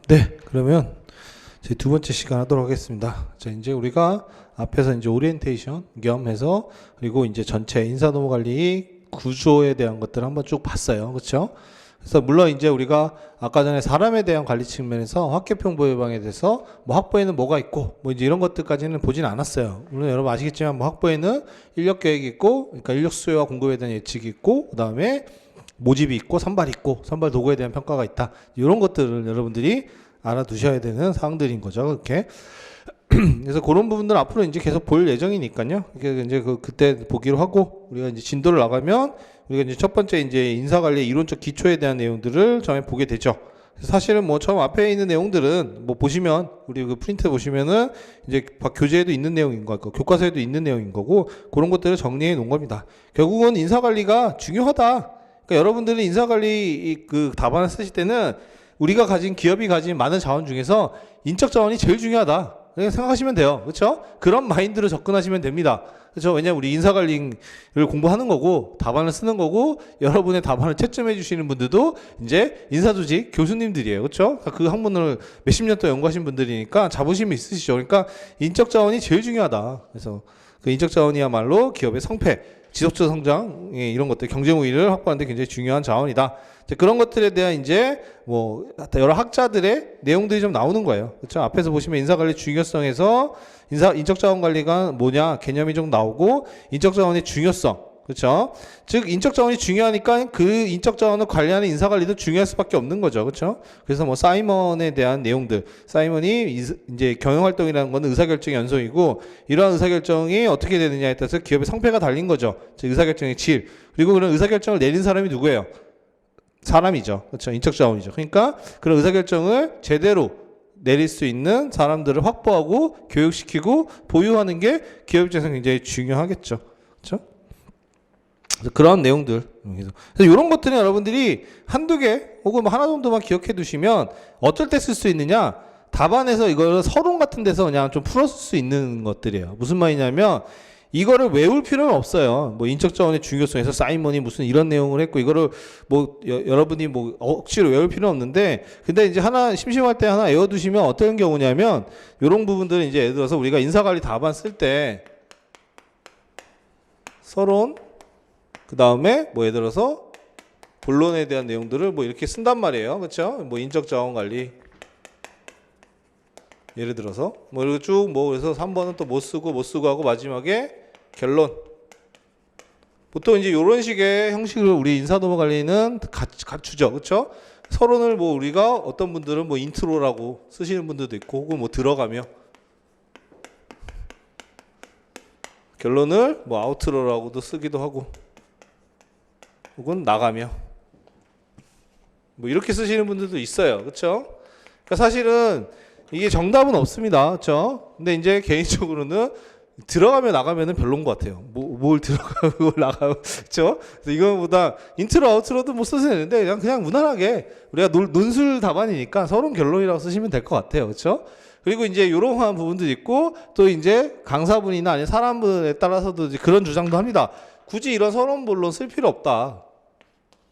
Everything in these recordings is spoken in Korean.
네. 그러면 제 두 번째 시간 하도록 하겠습니다. 자, 이제 우리가 앞에서 이제 오리엔테이션 겸해서 그리고 이제 전체 인사노무 관리 구조에 대한 것들을 한번 쭉 봤어요. 그렇죠? 그래서 물론 이제 우리가 아까 전에 사람에 대한 관리 측면에서 학계평보 예방에 대해서 뭐 학부에는 뭐가 있고 뭐 이제 이런 것들까지는 보진 않았어요. 물론 여러분 아시겠지만 뭐 학부에는 인력 계획이 있고, 그러니까 인력 수요와 공급에 대한 예측이 있고, 그다음에 모집이 있고, 선발 있고, 선발 도구에 대한 평가가 있다. 이런 것들을 여러분들이 알아두셔야 되는 사항들인 거죠. 그렇게. 그래서 그런 부분들 앞으로 이제 계속 볼 예정이니까요. 이제 그때 보기로 하고, 우리가 이제 진도를 나가면 우리가 이제 첫 번째 이제 인사관리 이론적 기초에 대한 내용들을 처음에 보게 되죠. 사실은 뭐 처음 앞에 있는 내용들은 뭐 보시면 우리 그 프린트 보시면은 이제 교재에도 있는 내용인 거고 교과서에도 있는 내용인 거고 그런 것들을 정리해 놓은 겁니다. 결국은 인사관리가 중요하다. 그러니까 여러분들이 인사관리 그 답안을 쓰실 때는 우리가 가진 기업이 가진 많은 자원 중에서 인적 자원이 제일 중요하다. 그렇게 생각하시면 돼요. 그렇죠? 그런 마인드로 접근하시면 됩니다. 그렇죠? 왜냐면 우리 인사관리를 공부하는 거고 답안을 쓰는 거고 여러분의 답안을 채점해 주시는 분들도 이제 인사조직 교수님들이에요. 그렇죠? 그 학문을 몇십 년 동안 연구하신 분들이니까 자부심이 있으시죠. 그러니까 인적 자원이 제일 중요하다. 그래서 그 인적 자원이야말로 기업의 성패, 지속적 성장 이런 것들 경쟁 우위를 확보하는 데 굉장히 중요한 자원이다. 그런 것들에 대한 이제 뭐 여러 학자들의 내용들이 좀 나오는 거예요. 그렇죠? 앞에서 보시면 인사관리 중요성에서 인적자원 관리가 뭐냐 개념이 좀 나오고 인적자원의 중요성, 그렇죠? 즉 인적자원이 중요하니까 그 인적자원을 관리하는 인사관리도 중요할 수밖에 없는 거죠, 그렇죠? 그래서 뭐 사이먼에 대한 내용들, 사이먼이 이제 경영활동이라는 건 의사결정의 연속이고 이러한 의사결정이 어떻게 되느냐에 따라서 기업의 성패가 달린 거죠. 즉 의사결정의 질. 그리고 그런 의사결정을 내린 사람이 누구예요? 사람이죠. 그렇죠. 인적 자원이죠. 그러니까 그런 의사결정을 제대로 내릴 수 있는 사람들을 확보하고 교육시키고 보유하는 게 기업 입장에서 굉장히 중요하겠죠. 그렇죠? 그런 내용들. 그래서 이런 것들은 여러분들이 한두 개 혹은 뭐 하나 정도만 기억해 두시면 어떨 때 쓸 수 있느냐? 답안에서 이걸 서론 같은 데서 그냥 좀 풀었을 수 있는 것들이에요. 무슨 말이냐면 이거를 외울 필요는 없어요. 뭐 인적 자원의 중요성에서 사이먼이 무슨 이런 내용을 했고 이거를 뭐 여러분이 뭐 억지로 외울 필요는 없는데 근데 이제 하나 심심할 때 하나 외워두시면 어떤 경우냐면 이런 부분들은 이제 예를 들어서 우리가 인사관리 답안 쓸 때 서론 그 다음에 뭐 예를 들어서 본론에 대한 내용들을 뭐 이렇게 쓴단 말이에요. 그렇죠? 뭐 인적 자원 관리 예를 들어서 뭐 이렇게 쭉 뭐 그래서 3번은 또 못 쓰고 하고 마지막에 결론. 보통 이제 이런 식의 형식을 우리 인사노무 관리는 갖추죠. 그렇죠? 서론을 뭐 우리가 어떤 분들은 뭐 인트로라고 쓰시는 분들도 있고 혹은 뭐 들어가며 결론을 뭐 아우트로라고도 쓰기도 하고 혹은 나가며 뭐 이렇게 쓰시는 분들도 있어요. 그렇죠? 그러니까 사실은 이게 정답은 없습니다. 그렇죠? 근데 이제 개인적으로는 들어가면 나가면은 별론 것 같아요. 뭘 들어가고 뭘 나가고 그렇죠? 그래서 이거보다 인트로 아우트로도 뭐 쓰셔야 되는데 그냥 무난하게 우리가 논술 답안이니까 서론 결론이라고 쓰시면 될 것 같아요. 그렇죠? 그리고 이제 이러한 부분도 있고 또 이제 강사분이나 아니면 사람분에 따라서도 이제 그런 주장도 합니다. 굳이 이런 서론 본론 쓸 필요 없다.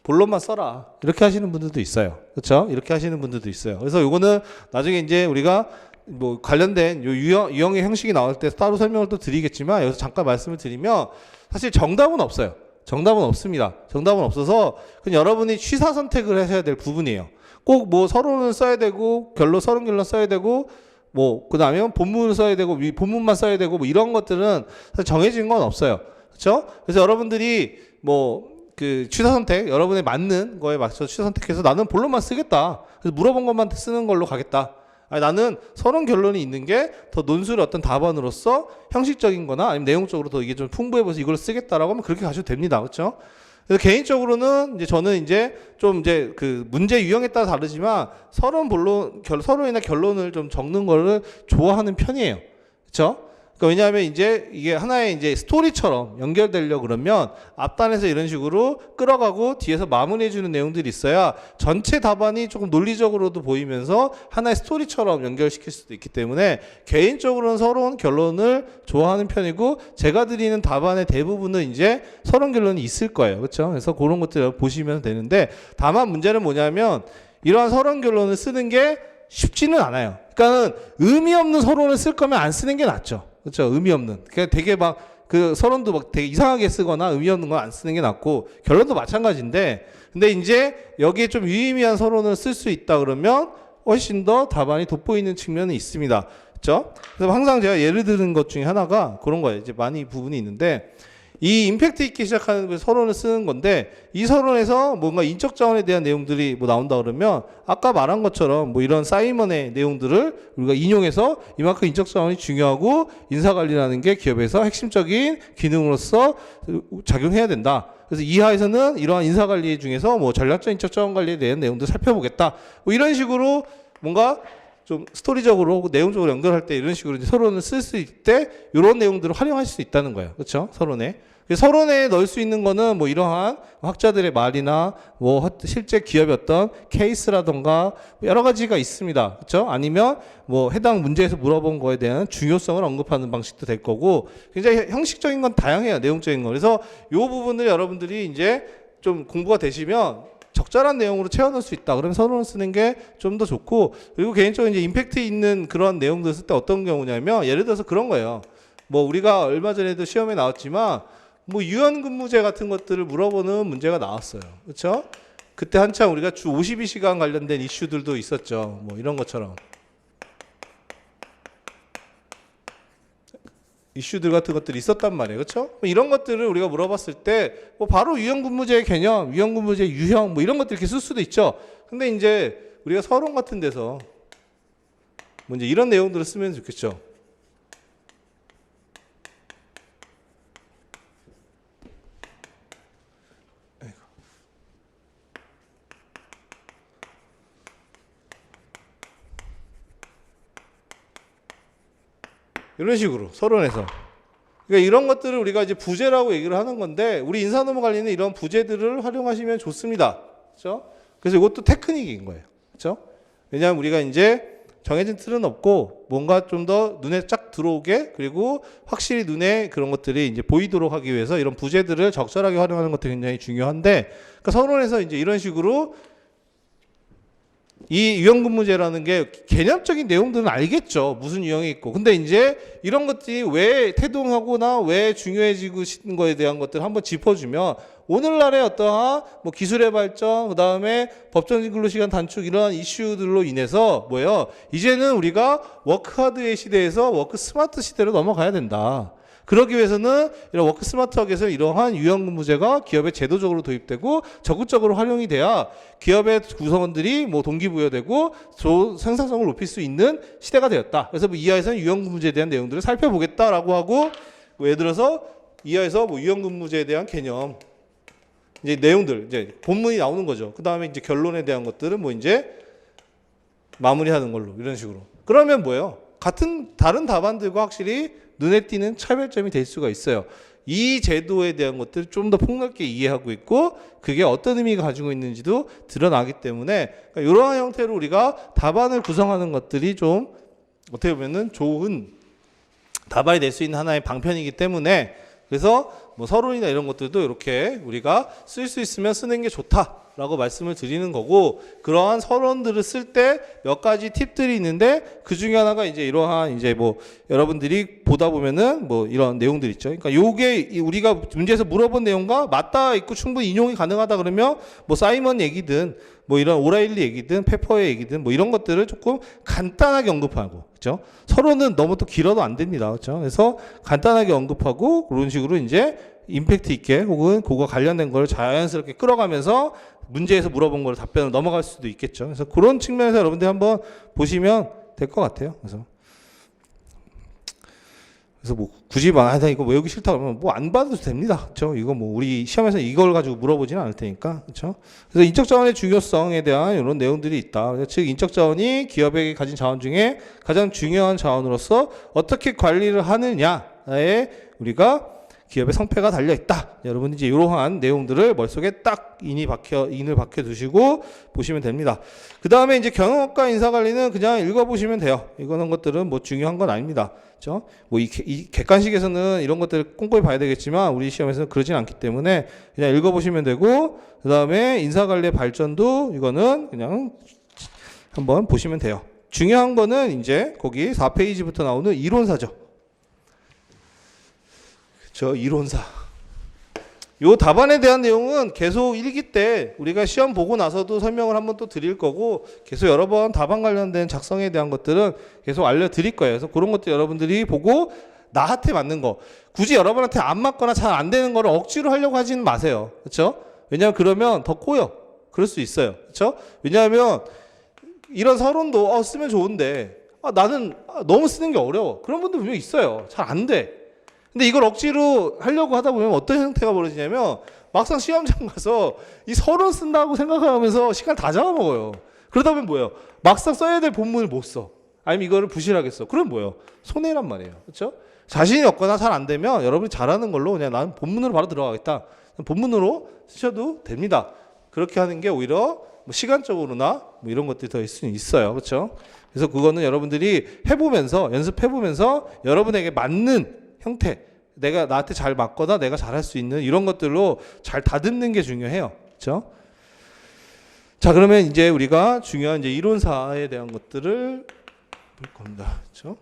본론만 써라. 이렇게 하시는 분들도 있어요. 그렇죠? 이렇게 하시는 분들도 있어요. 그래서 요거는 나중에 이제 우리가 뭐 관련된 요 유형의 형식이 나올 때 따로 설명을 또 드리겠지만 여기서 잠깐 말씀을 드리면 사실 정답은 없어요. 정답은 없습니다. 정답은 없어서 그냥 여러분이 취사 선택을 하셔야 될 부분이에요. 꼭 뭐 서론을 써야 되고 서론 결론 써야 되고 뭐 그다음에 본문을 써야 되고 본문만 써야 되고 뭐 이런 것들은 사실 정해진 건 없어요. 그렇죠? 그래서 여러분들이 뭐 그 취사 선택 여러분의 맞는 거에 맞춰서 취사 선택해서 나는 본론만 쓰겠다. 그래서 물어본 것만 쓰는 걸로 가겠다. 아니, 나는 서론 결론이 있는 게 더 논술의 어떤 답안으로서 형식적인 거나 아니면 내용적으로 더 이게 좀 풍부해 보여서 이걸 쓰겠다라고 하면 그렇게 가셔도 됩니다. 그렇죠? 그래서 개인적으로는 이제 저는 이제 좀 이제 그 문제 유형에 따라 다르지만 서론이나 결론을 좀 적는 거를 좋아하는 편이에요. 그렇죠? 그러니까 왜냐하면 이제 이게 하나의 이제 스토리처럼 연결되려고 그러면 앞단에서 이런 식으로 끌어가고 뒤에서 마무리해주는 내용들이 있어야 전체 답안이 조금 논리적으로도 보이면서 하나의 스토리처럼 연결시킬 수도 있기 때문에 개인적으로는 서론 결론을 좋아하는 편이고 제가 드리는 답안의 대부분은 이제 서론 결론이 있을 거예요. 그렇죠? 그래서 그런 것들 보시면 되는데 다만 문제는 뭐냐면 이러한 서론 결론을 쓰는 게 쉽지는 않아요. 그러니까는 의미 없는 서론을 쓸 거면 안 쓰는 게 낫죠. 그렇죠? 의미 없는. 그러니까 되게 막 그 서론도 막 되게 이상하게 쓰거나 의미 없는 건 안 쓰는 게 낫고 결론도 마찬가지인데, 근데 이제 여기에 좀 유의미한 서론을 쓸 수 있다 그러면 훨씬 더 답안이 돋보이는 측면은 있습니다. 그렇죠? 그래서 항상 제가 예를 드는 것 중에 하나가 그런 거예요. 이제 많이 부분이 있는데, 이 임팩트 있게 시작하는 그 서론을 쓰는 건데, 이 서론에서 뭔가 인적 자원에 대한 내용들이 뭐 나온다 그러면 아까 말한 것처럼 뭐 이런 사이먼의 내용들을 우리가 인용해서 이만큼 인적 자원이 중요하고 인사 관리라는 게 기업에서 핵심적인 기능으로서 작용해야 된다. 그래서 이하에서는 이러한 인사 관리 중에서 뭐 전략적 인적 자원 관리에 대한 내용도 살펴보겠다. 뭐 이런 식으로 뭔가 좀 스토리적으로 내용적으로 연결할 때 이런 식으로 이제 서론을 쓸 수 있을 때 이런 내용들을 활용할 수 있다는 거예요. 그렇죠? 서론에. 서론에 넣을 수 있는 거는 뭐 이러한 학자들의 말이나 뭐 실제 기업의 어떤 케이스라던가 여러 가지가 있습니다. 그렇죠? 아니면 뭐 해당 문제에서 물어본 거에 대한 중요성을 언급하는 방식도 될 거고, 굉장히 형식적인 건 다양해요. 내용적인 거. 그래서 이 부분을 여러분들이 이제 좀 공부가 되시면 적절한 내용으로 채워넣을 수 있다. 그러면 서론을 쓰는 게 좀 더 좋고, 그리고 개인적으로 이제 임팩트 있는 그런 내용들 쓸 때 어떤 경우냐면, 예를 들어서 그런 거예요. 뭐 우리가 얼마 전에도 시험에 나왔지만 뭐 유연근무제 같은 것들을 물어보는 문제가 나왔어요. 그렇죠? 그때 한참 우리가 주 52시간 관련된 이슈들도 있었죠. 뭐 이런 것처럼. 이슈들 같은 것들이 있었단 말이에요. 그렇죠? 이런 것들을 우리가 물어봤을 때 뭐 바로 유연근무제의 개념, 유연근무제 유형 뭐 이런 것들 이렇게 쓸 수도 있죠. 근데 이제 우리가 서론 같은 데서 뭐 이제 이런 내용들을 쓰면 좋겠죠. 이런 식으로 서론에서, 그러니까 이런 것들을 우리가 이제 부재라고 얘기를 하는 건데, 우리 인사노무 관리는 이런 부재들을 활용하시면 좋습니다. 그렇죠? 그래서 이것도 테크닉인 거예요. 그렇죠? 왜냐하면 우리가 이제 정해진 틀은 없고 뭔가 좀 더 눈에 쫙 들어오게, 그리고 확실히 눈에 그런 것들이 이제 보이도록 하기 위해서 이런 부재들을 적절하게 활용하는 것도 굉장히 중요한데, 그러니까 서론에서 이제 이런 식으로 이 유형근무제라는 게 개념적인 내용들은 알겠죠. 무슨 유형이 있고. 근데 이제 이런 것들이 왜 태동하거나 왜 중요해지고 있는 거에 대한 것들을 한번 짚어주면, 오늘날의 어떠한 뭐 기술의 발전, 그 다음에 법정진 근로시간 단축 이러한 이슈들로 인해서 뭐예요? 이제는 우리가 워크하드의 시대에서 워크 스마트 시대로 넘어가야 된다. 그러기 위해서는 이런 워크 스마트학에서 이러한 유형근무제가 기업에 제도적으로 도입되고 적극적으로 활용이 돼야 기업의 구성원들이 뭐 동기부여되고 생산성을 높일 수 있는 시대가 되었다. 그래서 뭐 이하에서는 유형근무제에 대한 내용들을 살펴보겠다라고 하고, 뭐 예를 들어서 이하에서 뭐 유형근무제에 대한 개념, 이제 내용들, 이제 본문이 나오는 거죠. 그 다음에 이제 결론에 대한 것들은 뭐 이제 마무리하는 걸로, 이런 식으로. 그러면 뭐예요? 다른 답안들과 확실히 눈에 띄는 차별점이 될 수가 있어요. 이 제도에 대한 것들을 좀 더 폭넓게 이해하고 있고, 그게 어떤 의미가 가지고 있는지도 드러나기 때문에, 그러니까 이러한 형태로 우리가 답안을 구성하는 것들이 좀 어떻게 보면은 좋은 답안이 될 수 있는 하나의 방편이기 때문에, 그래서 뭐 서론이나 이런 것들도 이렇게 우리가 쓸 수 있으면 쓰는 게 좋다라고 말씀을 드리는 거고, 그러한 서론들을 쓸 때 몇 가지 팁들이 있는데, 그 중에 하나가 이제 이러한 이제 뭐 여러분들이 보다 보면은 뭐 이런 내용들 있죠. 그러니까 요게 우리가 문제에서 물어본 내용과 맞닿아 있고 충분히 인용이 가능하다 그러면 뭐 사이먼 얘기든 뭐 이런 오라일리 얘기든 페퍼의 얘기든 뭐 이런 것들을 조금 간단하게 언급하고, 그렇죠? 서론은 너무 또 길어도 안 됩니다. 그렇죠? 그래서 간단하게 언급하고 그런 식으로 이제 임팩트 있게 혹은 그거 관련된 걸 자연스럽게 끌어가면서 문제에서 물어본 걸 답변을 넘어갈 수도 있겠죠. 그래서 그런 측면에서 여러분들이 한번 보시면 될 것 같아요. 그래서 뭐 굳이 이거 외우기 싫다 그러면 뭐 안 봐도 됩니다. 그렇죠? 이거 뭐 우리 시험에서 이걸 가지고 물어보지는 않을 테니까. 그렇죠? 그래서 인적 자원의 중요성에 대한 이런 내용들이 있다. 즉 인적 자원이 기업에게 가진 자원 중에 가장 중요한 자원으로서 어떻게 관리를 하느냐에 우리가 기업의 성패가 달려 있다. 여러분 이제 이러한 내용들을 머릿속에 딱 인을 박혀 두시고 보시면 됩니다. 그 다음에 이제 경영학과 인사관리는 그냥 읽어보시면 돼요. 이거는 것들은 뭐 중요한 건 아닙니다. 그렇죠? 뭐 이 객관식에서는 이런 것들을 꼼꼼히 봐야 되겠지만 우리 시험에서는 그러진 않기 때문에 그냥 읽어보시면 되고, 그 다음에 인사관리의 발전도 이거는 그냥 한번 보시면 돼요. 중요한 거는 이제 거기 4페이지부터 나오는 이론사죠. 저 이론사. 요 답안에 대한 내용은 계속 1기 때 우리가 시험 보고 나서도 설명을 한번 또 드릴 거고, 계속 여러 번 답안 관련된 작성에 대한 것들은 계속 알려드릴 거예요. 그래서 그런 것도 여러분들이 보고 나한테 맞는 거, 굳이 여러분한테 안 맞거나 잘 안 되는 거를 억지로 하려고 하지는 마세요. 그렇죠? 왜냐하면 그러면 더 꼬여. 그럴 수 있어요. 그렇죠? 왜냐하면 이런 서론도 쓰면 좋은데 나는 너무 쓰는 게 어려워. 그런 분들 분명히 있어요. 잘 안 돼. 근데 이걸 억지로 하려고 하다 보면 어떤 형태가 벌어지냐면 막상 시험장 가서 이 서론 쓴다고 생각하면서 시간 다 잡아먹어요. 그러다 보면 뭐예요? 막상 써야 될 본문을 못 써. 아니면 이거를 부실하게 써. 그럼 뭐예요? 손해란 말이에요. 그렇죠? 자신이 없거나 잘 안 되면 여러분이 잘하는 걸로 그냥 나는 본문으로 바로 들어가겠다. 본문으로 쓰셔도 됩니다. 그렇게 하는 게 오히려 뭐 시간적으로나 뭐 이런 것들이 더 있을 수 있어요. 그렇죠? 그래서 그거는 여러분들이 해보면서 연습해보면서 여러분에게 맞는 형태, 내가 나한테 잘 맞거나 내가 잘할 수 있는 이런 것들로 잘 다듬는 게 중요해요. 그렇죠? 자, 그러면 이제 우리가 중요한 이제 이론사에 대한 것들을 볼 겁니다. 그렇죠?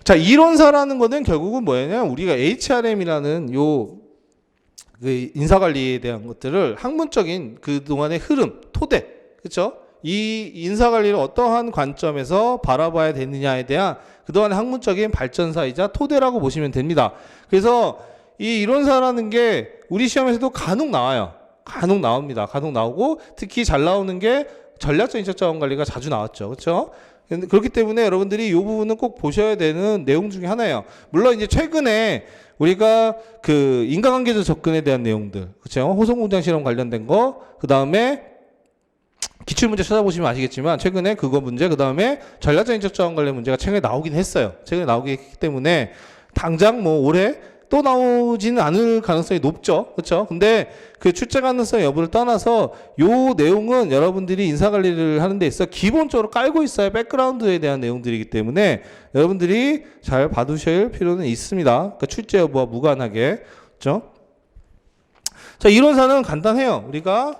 자, 이론사라는 거는 결국은 뭐냐면 우리가 HRM이라는 요 그 인사관리에 대한 것들을 학문적인 그동안의 흐름, 토대, 그렇죠? 이 인사관리를 어떠한 관점에서 바라봐야 되느냐에 대한 그동안의 학문적인 발전사이자 토대라고 보시면 됩니다. 그래서 이 이론사라는 게 우리 시험에서도 간혹 나와요. 간혹 나옵니다. 간혹 나오고 특히 잘 나오는 게 전략적 인적 자원 관리가 자주 나왔죠. 그렇죠? 그렇기 때문에 여러분들이 이 부분은 꼭 보셔야 되는 내용 중에 하나예요. 물론 이제 최근에 우리가 그 인간관계적 접근에 대한 내용들, 그렇죠? 호성공장 실험 관련된 거, 그 다음에 기출문제 찾아보시면 아시겠지만 최근에 그거 문제, 그 다음에 전략적 인적 자원 관련 문제가 최근에 나오긴 했어요. 최근에 나오긴 했기 때문에 당장 뭐 올해 또 나오지는 않을 가능성이 높죠. 그렇죠? 근데 그 출제 가능성 여부를 떠나서 요 내용은 여러분들이 인사관리를 하는 데 있어 기본적으로 깔고 있어야 백그라운드에 대한 내용들이기 때문에 여러분들이 잘 봐두실 필요는 있습니다. 그러니까 출제 여부와 무관하게. 그렇죠? 자, 이론사는 간단해요. 우리가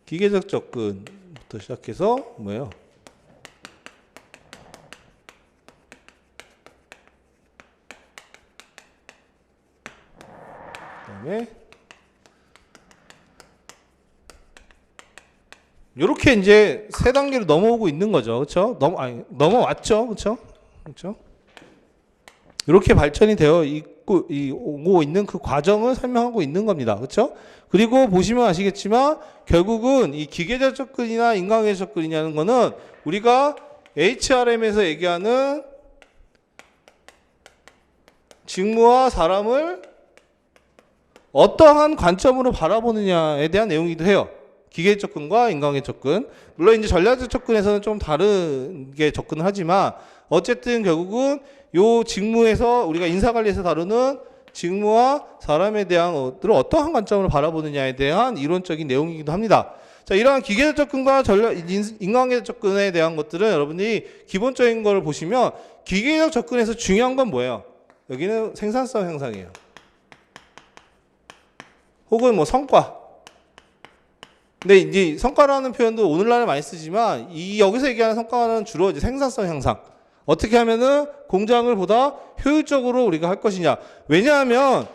기계적 접근부터 시작해서 뭐예요? 그다음에 이렇게 이제 세 단계를 넘어오고 있는 거죠. 그렇죠? 넘어왔죠. 그렇죠? 그렇죠? 이렇게 발전이 되어 오고 있는 그 과정을 설명하고 있는 겁니다. 그렇죠? 그리고 보시면 아시겠지만 결국은 이 기계적 접근이나 인간관계적 접근이냐는 거는 우리가 HRM에서 얘기하는 직무와 사람을 어떠한 관점으로 바라보느냐에 대한 내용이기도 해요. 기계적 접근과 인간관계 접근. 물론 이제 전략적 접근에서는 좀 다르게 접근을 하지만 어쨌든 결국은 요 직무에서 우리가 인사관리에서 다루는 직무와 사람에 대한 것들을 어떠한 관점으로 바라보느냐에 대한 이론적인 내용이기도 합니다. 자, 이러한 기계적 접근과 인간관계적 접근에 대한 것들은 여러분이 기본적인 걸 보시면 기계적 접근에서 중요한 건 뭐예요? 여기는 생산성 향상이에요. 혹은 뭐 성과. 근데 이제 성과라는 표현도 오늘날에 많이 쓰지만 여기서 얘기하는 성과는 주로 이제 생산성 향상. 어떻게 하면은 공장을 보다 효율적으로 우리가 할 것이냐. 왜냐하면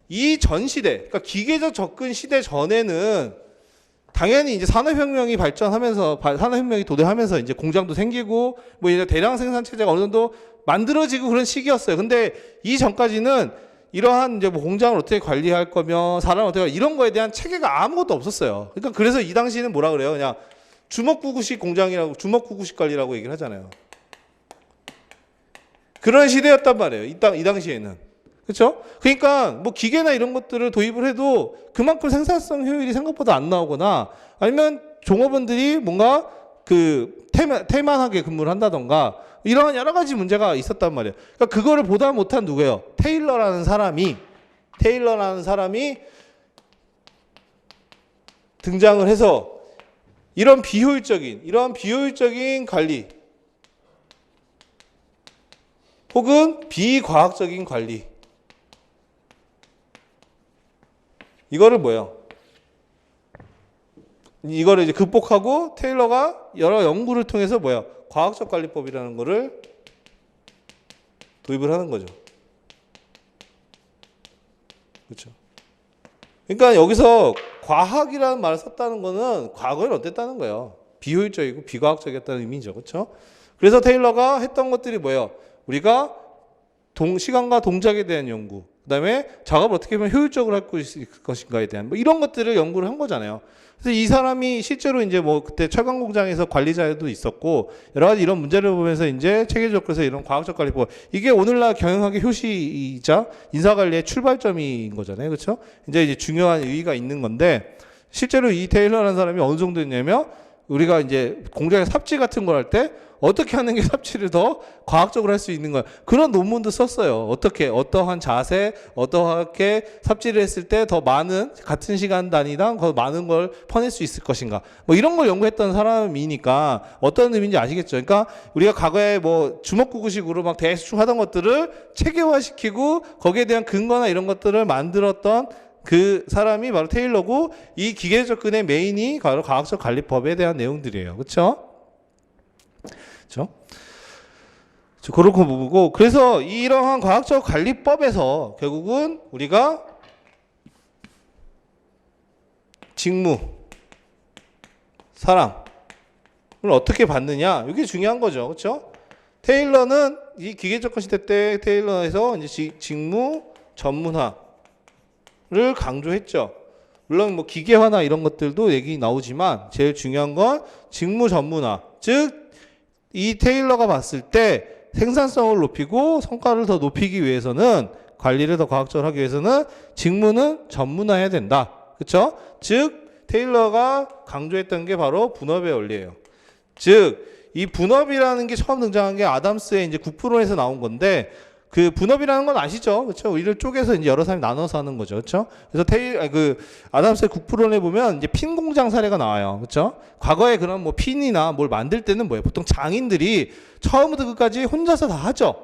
이 전 시대, 그러니까 기계적 접근 시대 전에는 당연히 이제 산업혁명이 발전하면서, 산업혁명이 도래하면서 이제 공장도 생기고, 뭐 이제 대량 생산 체제가 어느 정도 만들어지고 그런 시기였어요. 근데 이 전까지는 이러한 이제 뭐 공장을 어떻게 관리할 거며, 사람을 어떻게 이런 거에 대한 체계가 아무것도 없었어요. 그러니까 그래서 이 당시에는 뭐라 그래요? 그냥 주먹구구식 공장이라고, 주먹구구식 관리라고 얘기를 하잖아요. 그런 시대였단 말이에요. 이 당시에는. 그렇죠? 그러니까 뭐 기계나 이런 것들을 도입을 해도 그만큼 생산성 효율이 생각보다 안 나오거나 아니면 종업원들이 뭔가 그 태만하게 근무를 한다던가 이런 여러 가지 문제가 있었단 말이에요. 그러니까 그거를 보다 못한 누구예요? 테일러라는 사람이 등장을 해서 이런 비효율적인 관리 혹은 비과학적인 관리 이거를 뭐예요? 이거를 이제 극복하고 테일러가 여러 연구를 통해서 뭐야? 과학적 관리법이라는 거를 도입을 하는 거죠. 그렇죠? 그러니까 여기서 과학이라는 말을 썼다는 거는 과거에는 어땠다는 거예요? 비효율적이고 비과학적이었다는 의미죠. 그렇죠? 그래서 테일러가 했던 것들이 뭐예요? 우리가 시간과 동작에 대한 연구, 그다음에 작업을 어떻게 하면 효율적으로 할 것인가에 대한 뭐 이런 것들을 연구를 한 거잖아요. 그래서 이 사람이 실제로 이제 뭐 그때 철강 공장에서 관리자도 있었고 여러 가지 이런 문제를 보면서 이제 체계적으로 이런 과학적 관리법 이게 오늘날 경영학의 효시이자 인사관리의 출발점인 거잖아요, 그렇죠? 이제 중요한 의의가 있는 건데 실제로 이 테일러라는 사람이 어느 정도였냐면 우리가 이제 공장에 삽질 같은 걸 할 때 어떻게 하는 게 삽질을 더 과학적으로 할 수 있는 거야. 그런 논문도 썼어요. 어떠한 자세, 어떠하게 삽질을 했을 때 더 많은, 같은 시간 단위당 더 많은 걸 퍼낼 수 있을 것인가. 뭐 이런 걸 연구했던 사람이니까 어떤 의미인지 아시겠죠? 그러니까 우리가 과거에 뭐 주먹구구식으로 막 대충 하던 것들을 체계화시키고 거기에 대한 근거나 이런 것들을 만들었던 그 사람이 바로 테일러고 이 기계 접근의 메인이 바로 과학적 관리법에 대한 내용들이에요. 그렇죠? 그렇죠? 그렇고 보고 그래서 이러한 과학적 관리법에서 결국은 우리가 직무, 사람을 어떻게 받느냐 이게 중요한 거죠. 그렇죠? 테일러는 이 기계 접근 시대 때 테일러에서 이제 직무 전문화를 강조했죠. 물론 뭐 기계화나 이런 것들도 얘기 나오지만 제일 중요한 건 직무 전문화. 즉 이 테일러가 봤을 때 생산성을 높이고 성과를 더 높이기 위해서는 관리를 더 과학적으로 하기 위해서는 직무는 전문화해야 된다. 그렇죠? 즉 테일러가 강조했던 게 바로 분업의 원리예요. 즉 이 분업이라는 게 처음 등장한 게 아담스의 이제 국부론에서 나온 건데 그 분업이라는 건 아시죠? 그렇죠? 이를 쪼개서 이제 여러 사람이 나눠서 하는 거죠. 그렇죠? 그래서 아담스의 국부론에 보면 이제 핀 공장 사례가 나와요. 그렇죠? 과거에 그런 뭐 핀이나 뭘 만들 때는 뭐예요? 보통 장인들이 처음부터 끝까지 혼자서 다 하죠.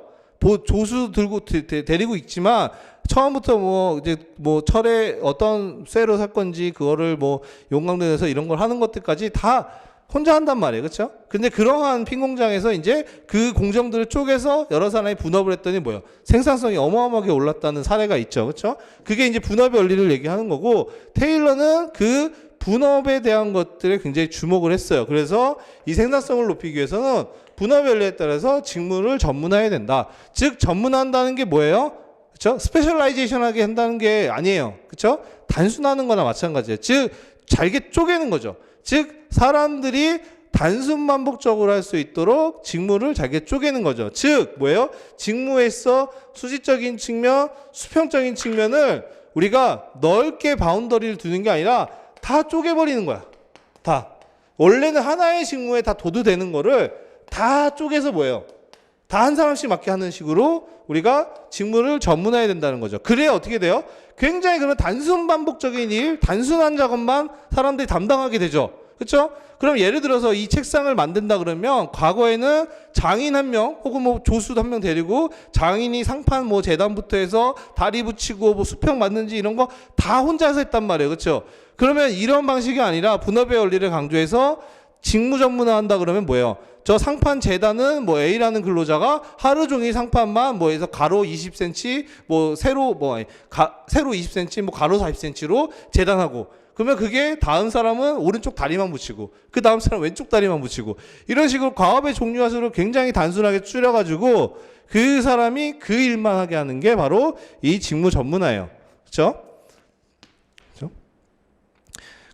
조수 들고 데리고 있지만 처음부터 뭐 이제 뭐 철에 어떤 쇠로 살 건지 그거를 뭐 용광로에서 이런 걸 하는 것들까지 다 혼자 한단 말이에요. 그렇죠? 근데 그러한 핀 공장에서 이제 그 공정들을 쪼개서 여러 사람이 분업을 했더니 뭐예요? 생산성이 어마어마하게 올랐다는 사례가 있죠. 그렇죠? 그게 이제 분업의 원리를 얘기하는 거고 테일러는 그 분업에 대한 것들에 굉장히 주목을 했어요. 그래서 이 생산성을 높이기 위해서는 분업의 원리에 따라서 직무를 전문화해야 된다. 즉 전문화한다는 게 뭐예요? 그렇죠? 스페셜라이제이션하게 한다는 게 아니에요. 그렇죠? 단순하는 거나 마찬가지예요. 즉 잘게 쪼개는 거죠. 즉 사람들이 단순 반복적으로 할 수 있도록 직무를 잘게 쪼개는 거죠. 즉 뭐예요? 직무에서 수직적인 측면, 수평적인 측면을 우리가 넓게 바운더리를 두는 게 아니라 다 쪼개버리는 거야. 다. 원래는 하나의 직무에 다 도도되는 거를 다 쪼개서 뭐예요? 다 한 사람씩 맡게 하는 식으로 우리가 직무를 전문화해야 된다는 거죠. 그래야 어떻게 돼요? 굉장히 그런 단순 반복적인 일, 단순한 작업만 사람들이 담당하게 되죠. 그렇죠? 그럼 예를 들어서 이 책상을 만든다 그러면 과거에는 장인 한 명 혹은 뭐 조수 한 명 데리고 장인이 상판 뭐 재단부터 해서 다리 붙이고 뭐 수평 맞는지 이런 거 다 혼자서 했단 말이에요. 그렇죠? 그러면 이런 방식이 아니라 분업의 원리를 강조해서 직무 전문화한다 그러면 뭐예요? 저 상판 재단은 뭐 A라는 근로자가 하루 종일 상판만 뭐 해서 가로 20cm 뭐 세로 세로 20cm 뭐 가로 40cm로 재단하고 그러면 그게 다음 사람은 오른쪽 다리만 붙이고 그 다음 사람은 왼쪽 다리만 붙이고 이런 식으로 과업의 종류와 수를 굉장히 단순하게 줄여가지고 그 사람이 그 일만 하게 하는 게 바로 이 직무 전문화예요. 그렇죠?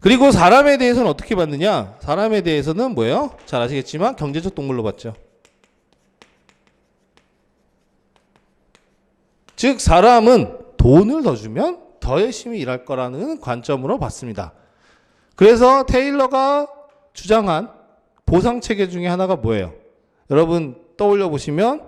그리고 사람에 대해서는 어떻게 봤느냐? 사람에 대해서는 뭐예요? 잘 아시겠지만 경제적 동물로 봤죠. 즉 사람은 돈을 더 주면 더 열심히 일할 거라는 관점으로 봤습니다. 그래서 테일러가 주장한 보상체계 중에 하나가 뭐예요? 여러분 떠올려 보시면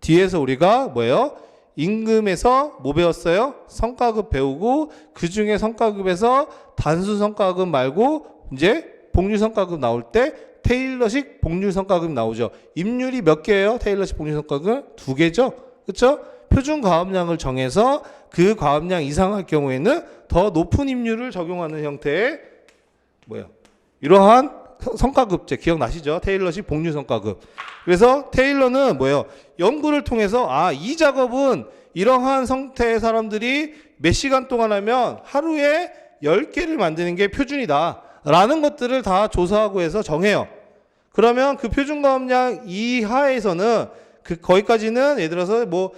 뒤에서 우리가 뭐예요? 임금에서 뭐 배웠어요? 성과급 배우고 그 중에 성과급에서 단순 성과급 말고 이제 복률 성과급 나올 때 테일러식 복률 성과급 나오죠. 임률이 몇 개예요? 테일러식 복률 성과급 2개죠. 그렇죠? 표준 과업량을 정해서 그 과업량 이상 할 경우에는 더 높은 임률을 적용하는 형태의 뭐야? 이러한 성과급제 기억나시죠? 테일러식 복률 성과급. 그래서 테일러는 뭐예요? 연구를 통해서 이 작업은 이러한 성태의 사람들이 몇 시간 동안 하면 하루에 10개를 만드는 게 표준이다 라는 것들을 다 조사하고 해서 정해요. 그러면 그 표준과업량 이하에서는 거기까지는 예를 들어서 뭐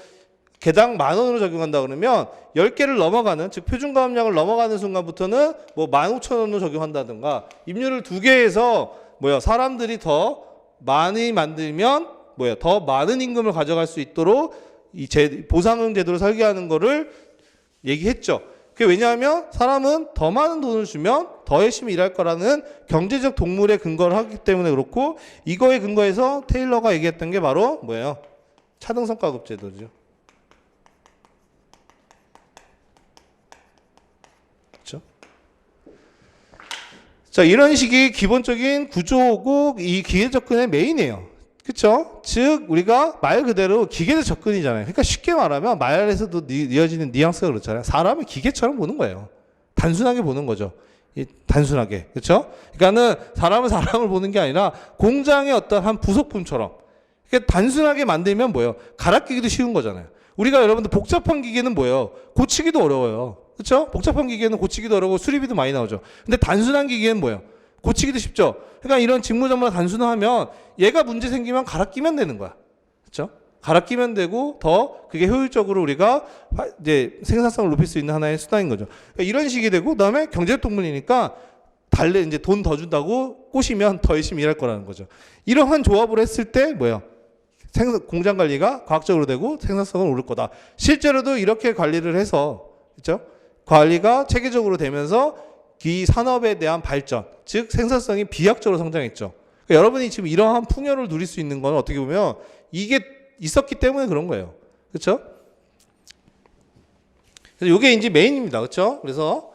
개당 10,000원으로 적용한다 그러면 10개를 넘어가는, 즉 표준과업량을 넘어가는 순간부터는 뭐 15,000원으로 적용한다든가, 임률을 2개에서 사람들이 더 많이 만들면 더 많은 임금을 가져갈 수 있도록 이 보상금 제도를 설계하는 거를 얘기했죠. 그게 왜냐하면 사람은 더 많은 돈을 주면 더 열심히 일할 거라는 경제적 동물의 근거를 하기 때문에 그렇고, 이거에 근거해서 테일러가 얘기했던 게 바로 차등성과급 제도죠. 자, 이런 식이 기본적인 구조고 이 기계 접근의 메인이에요. 그쵸? 즉, 우리가 말 그대로 기계적 접근이잖아요. 그러니까 쉽게 말하면 말에서도 이어지는 뉘앙스가 그렇잖아요. 사람을 기계처럼 보는 거예요. 단순하게 보는 거죠. 단순하게. 그쵸? 그러니까는 사람은 사람을 보는 게 아니라 공장의 어떤 한 부속품처럼. 그러니까 단순하게 만들면 갈아끼기도 쉬운 거잖아요. 우리가 여러분들 복잡한 기계는 고치기도 어려워요. 그렇죠? 복잡한 기계는 고치기도 어려고 수리비도 많이 나오죠. 근데 단순한 기계는 고치기도 쉽죠. 그러니까 이런 직무정보가 단순화하면 얘가 문제 생기면 갈아 끼면 되는 거야. 그렇죠? 갈아 끼면 되고 더 그게 효율적으로 우리가 이제 생산성을 높일 수 있는 하나의 수단인 거죠. 그러니까 이런 식이 되고, 그다음에 경제적 동물이니까 이제 돈 더 준다고 꼬시면 더 열심히 일할 거라는 거죠. 이러한 조합을 했을 때 공장 관리가 과학적으로 되고 생산성은 오를 거다. 실제로도 이렇게 관리를 해서, 그렇죠? 관리가 체계적으로 되면서 이 산업에 대한 발전, 즉 생산성이 비약적으로 성장했죠. 그러니까 여러분이 지금 이러한 풍요를 누릴 수 있는 건 어떻게 보면 이게 있었기 때문에 그런 거예요. 그렇죠? 그래서 이게 이제 메인입니다. 그렇죠? 그래서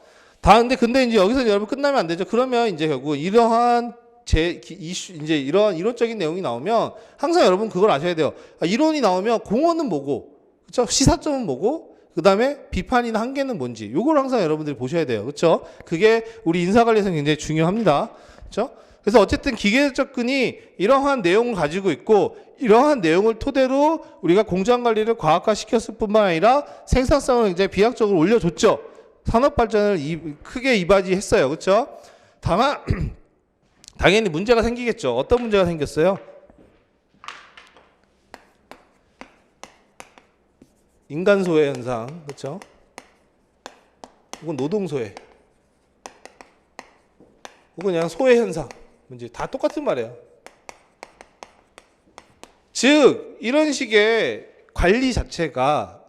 근데 이제 여기서 여러분 끝나면 안 되죠. 그러면 이제 결국 이러한 이제 이런 이론적인 내용이 나오면 항상 여러분 그걸 아셔야 돼요. 이론이 나오면 공헌은 뭐고, 그렇죠? 시사점은 뭐고, 그 다음에 비판이나 한계는 뭔지, 요걸 항상 여러분들이 보셔야 돼요. 그렇죠? 그게 우리 인사관리에서 굉장히 중요합니다. 그렇죠? 그래서 어쨌든 기계적 접근이 이러한 내용을 가지고 있고, 이러한 내용을 토대로 우리가 공장 관리를 과학화 시켰을 뿐만 아니라 생산성을 굉장히 비약적으로 올려줬죠. 산업 발전을 크게 이바지했어요. 그렇죠? 다만 당연히 문제가 생기겠죠. 어떤 문제가 생겼어요? 인간 소외 현상, 그렇죠? 혹은 노동 소외, 혹은 그냥 소외 현상, 문제 다 똑같은 말이에요. 즉 이런 식의 관리 자체가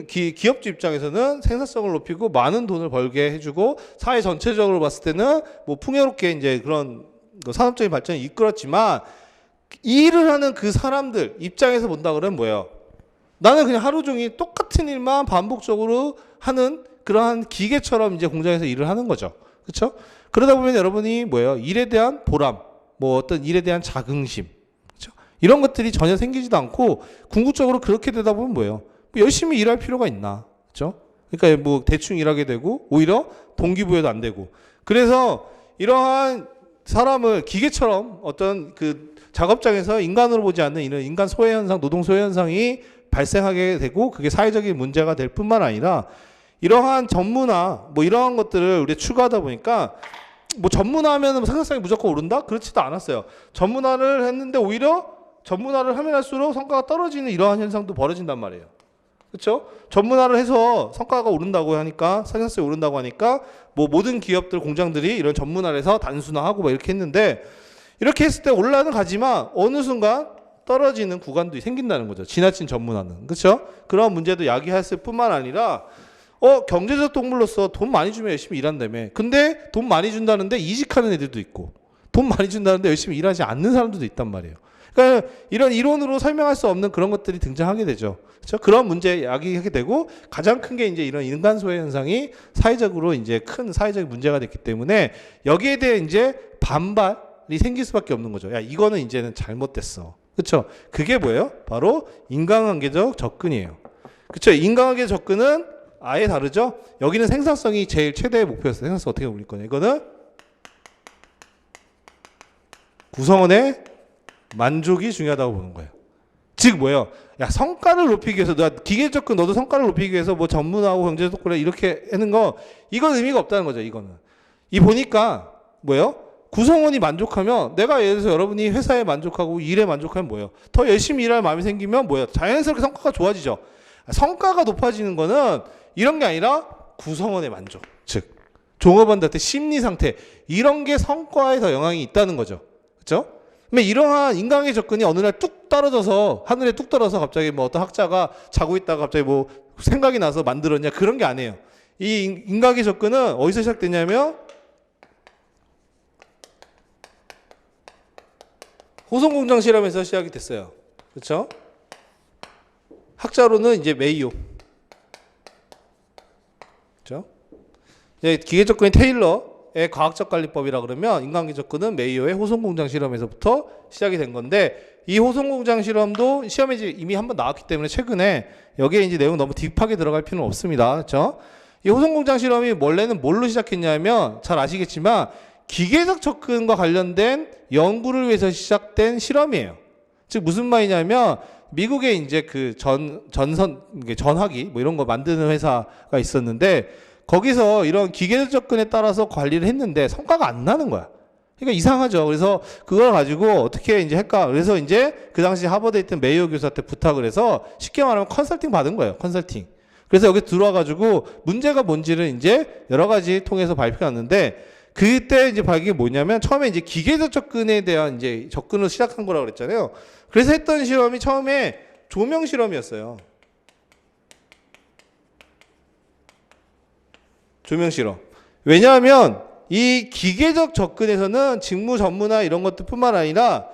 기업주 입장에서는 생산성을 높이고 많은 돈을 벌게 해주고, 사회 전체적으로 봤을 때는 풍요롭게 이제 그런 산업적인 발전을 이끌었지만, 일을 하는 그 사람들 입장에서 본다 그러면 나는 그냥 하루 종일 똑같은 일만 반복적으로 하는 그러한 기계처럼 이제 공장에서 일을 하는 거죠. 그렇죠? 그러다 보면 여러분이 일에 대한 보람, 어떤 일에 대한 자긍심, 그렇죠? 이런 것들이 전혀 생기지도 않고, 궁극적으로 그렇게 되다 보면 열심히 일할 필요가 있나? 그렇죠? 그러니까 대충 일하게 되고, 오히려 동기부여도 안 되고. 그래서 이러한 사람을 기계처럼 어떤 그 작업장에서 인간으로 보지 않는 이런 인간 소외 현상, 노동 소외 현상이 발생하게 되고, 그게 사회적인 문제가 될 뿐만 아니라, 이러한 전문화 이러한 것들을 우리 추구하다 보니까 전문화하면 생산성이 무조건 오른다? 그렇지도 않았어요. 전문화를 했는데 오히려 전문화를 하면 할수록 성과가 떨어지는 이러한 현상도 벌어진단 말이에요. 그렇죠? 전문화를 해서 성과가 오른다고 하니까, 생산성이 오른다고 하니까 모든 기업들, 공장들이 이런 전문화를 해서 단순화하고 이렇게 했는데, 이렇게 했을 때 올라는 가지만 어느 순간 떨어지는 구간도 생긴다는 거죠. 지나친 전문화는. 그렇죠? 그런 문제도 야기했을 뿐만 아니라, 경제적 동물로서 돈 많이 주면 열심히 일한다며. 근데 돈 많이 준다는데 이직하는 애들도 있고, 돈 많이 준다는데 열심히 일하지 않는 사람들도 있단 말이에요. 그러니까 이런 이론으로 설명할 수 없는 그런 것들이 등장하게 되죠. 그렇죠? 그런 문제 야기하게 되고 가장 큰 게 이제 이런 인간 소외 현상이 사회적으로 이제 큰 사회적 문제가 됐기 때문에 여기에 대해 이제 반발이 생길 수밖에 없는 거죠. 야, 이거는 이제는 잘못됐어. 그렇죠? 그게 뭐예요? 바로 인간관계적 접근이에요. 그렇죠? 인간관계 접근은 아예 다르죠? 여기는 생산성이 제일 최대의 목표였어요. 생산성 어떻게 올릴 거냐. 이거는 구성원의 만족이 중요하다고 보는 거예요. 즉 뭐예요? 야, 성과를 높이기 위해서 기계 접근 너도 성과를 높이기 위해서 뭐 전문화하고 경제적 독고래 이렇게 하는 거 이건 의미가 없다는 거죠. 이거는 이 보니까 뭐예요? 구성원이 만족하면 내가 예를 들어서 여러분이 회사에 만족하고 일에 만족하면 뭐예요? 더 열심히 일할 마음이 생기면 뭐예요? 자연스럽게 성과가 좋아지죠. 성과가 높아지는 거는 이런 게 아니라 구성원의 만족, 즉 종업원들한테 심리 상태 이런 게 성과에 더 영향이 있다는 거죠. 그렇죠? 이러한 인간의 접근이 어느 날 뚝 떨어져서 하늘에 뚝 떨어져서 갑자기 뭐 어떤 학자가 자고 있다가 갑자기 뭐 생각이 나서 만들었냐 그런 게 아니에요. 이 인간의 접근은 어디서 시작됐냐면 호송공장 실험에서 시작이 됐어요. 그렇죠? 학자로는 이제 메이오. 그렇죠? 기계 접근이 테일러의 과학적 관리법이라 그러면 인간계 접근은 메이오의 호송공장 실험에서부터 시작이 된 건데 이 호송공장 실험도 시험에 이미 한번 나왔기 때문에 최근에 여기에 이제 내용 너무 딥하게 들어갈 필요는 없습니다. 그렇죠? 이 호송공장 실험이 원래는 뭘로 시작했냐면 잘 아시겠지만 기계적 접근과 관련된 연구를 위해서 시작된 실험이에요. 즉 무슨 말이냐면 미국에 이제 그 전화기 뭐 이런 거 만드는 회사가 있었는데 거기서 이런 기계적 접근에 따라서 관리를 했는데 성과가 안 나는 거야. 그러니까 이상하죠. 그래서 그걸 가지고 어떻게 이제 할까? 그래서 이제 그 당시 하버드에 있던 메이오 교수한테 부탁을 해서 쉽게 말하면 컨설팅 받은 거예요. 컨설팅. 그래서 여기 들어와 가지고 문제가 뭔지를 이제 여러 가지 통해서 발표했는데 그때 이제 발견이 뭐냐면 처음에 이제 기계적 접근에 대한 이제 접근을 시작한 거라고 그랬잖아요. 그래서 했던 실험이 처음에 조명 실험이었어요. 조명 실험. 왜냐하면 이 기계적 접근에서는 직무 전문화 이런 것들뿐만 아니라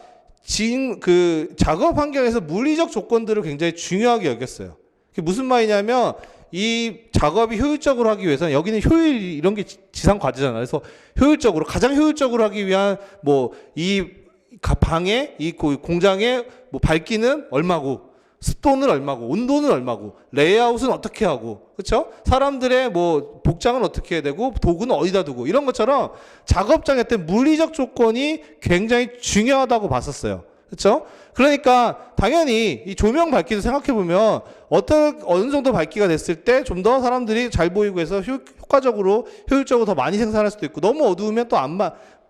그 작업 환경에서 물리적 조건들을 굉장히 중요하게 여겼어요. 그게 무슨 말이냐면 이 작업이 효율적으로 하기 위해서는 여기는 효율 이런 게 지상 과제잖아요. 그래서 효율적으로 가장 효율적으로 하기 위한 뭐 이 방에 이 공장에 뭐 밝기는 얼마고 습도는 얼마고 온도는 얼마고 레이아웃은 어떻게 하고 그렇죠? 사람들의 뭐 복장은 어떻게 해야 되고 도구는 어디다 두고 이런 것처럼 작업장에 때 물리적 조건이 굉장히 중요하다고 봤었어요. 그렇죠? 그러니까 당연히 이 조명 밝기도 생각해 보면 어느 정도 밝기가 됐을 때 좀 더 사람들이 잘 보이고 해서 효과적으로 효율적으로 더 많이 생산할 수도 있고 너무 어두우면 또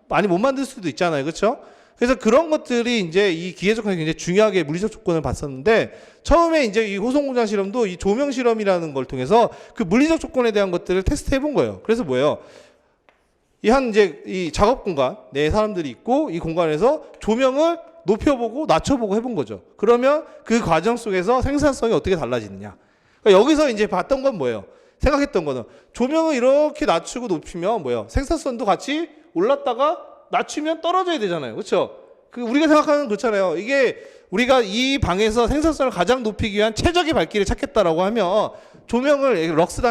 많이 못 만들 수도 있잖아요. 그렇죠? 그래서 그런 것들이 이제 이 기계적 조건이 굉장히 중요하게 물리적 조건을 봤었는데 처음에 이제 이 호송공장 실험도 이 조명 실험이라는 걸 통해서 그 물리적 조건에 대한 것들을 테스트 해본 거예요. 그래서 뭐예요? 이제 이 작업 공간 내 사람들이 있고 이 공간에서 조명을 높여보고 낮춰보고 해본 거죠. 그러면 그 과정 속에서 생산성이 어떻게 달라지느냐. 그러니까 여기서 이제 봤던 건 뭐예요? 생각했던 거는 조명을 이렇게 낮추고 높이면 뭐예요? 생산성도 같이 올랐다가 낮추면 떨어져야 되잖아요. 그렇죠? 우리가 생각하는 그렇잖아요. 이게 우리가 이 방에서 생산성을 가장 높이기 위한 최적의 밝기를 찾겠다라고 하면 조명을 룩스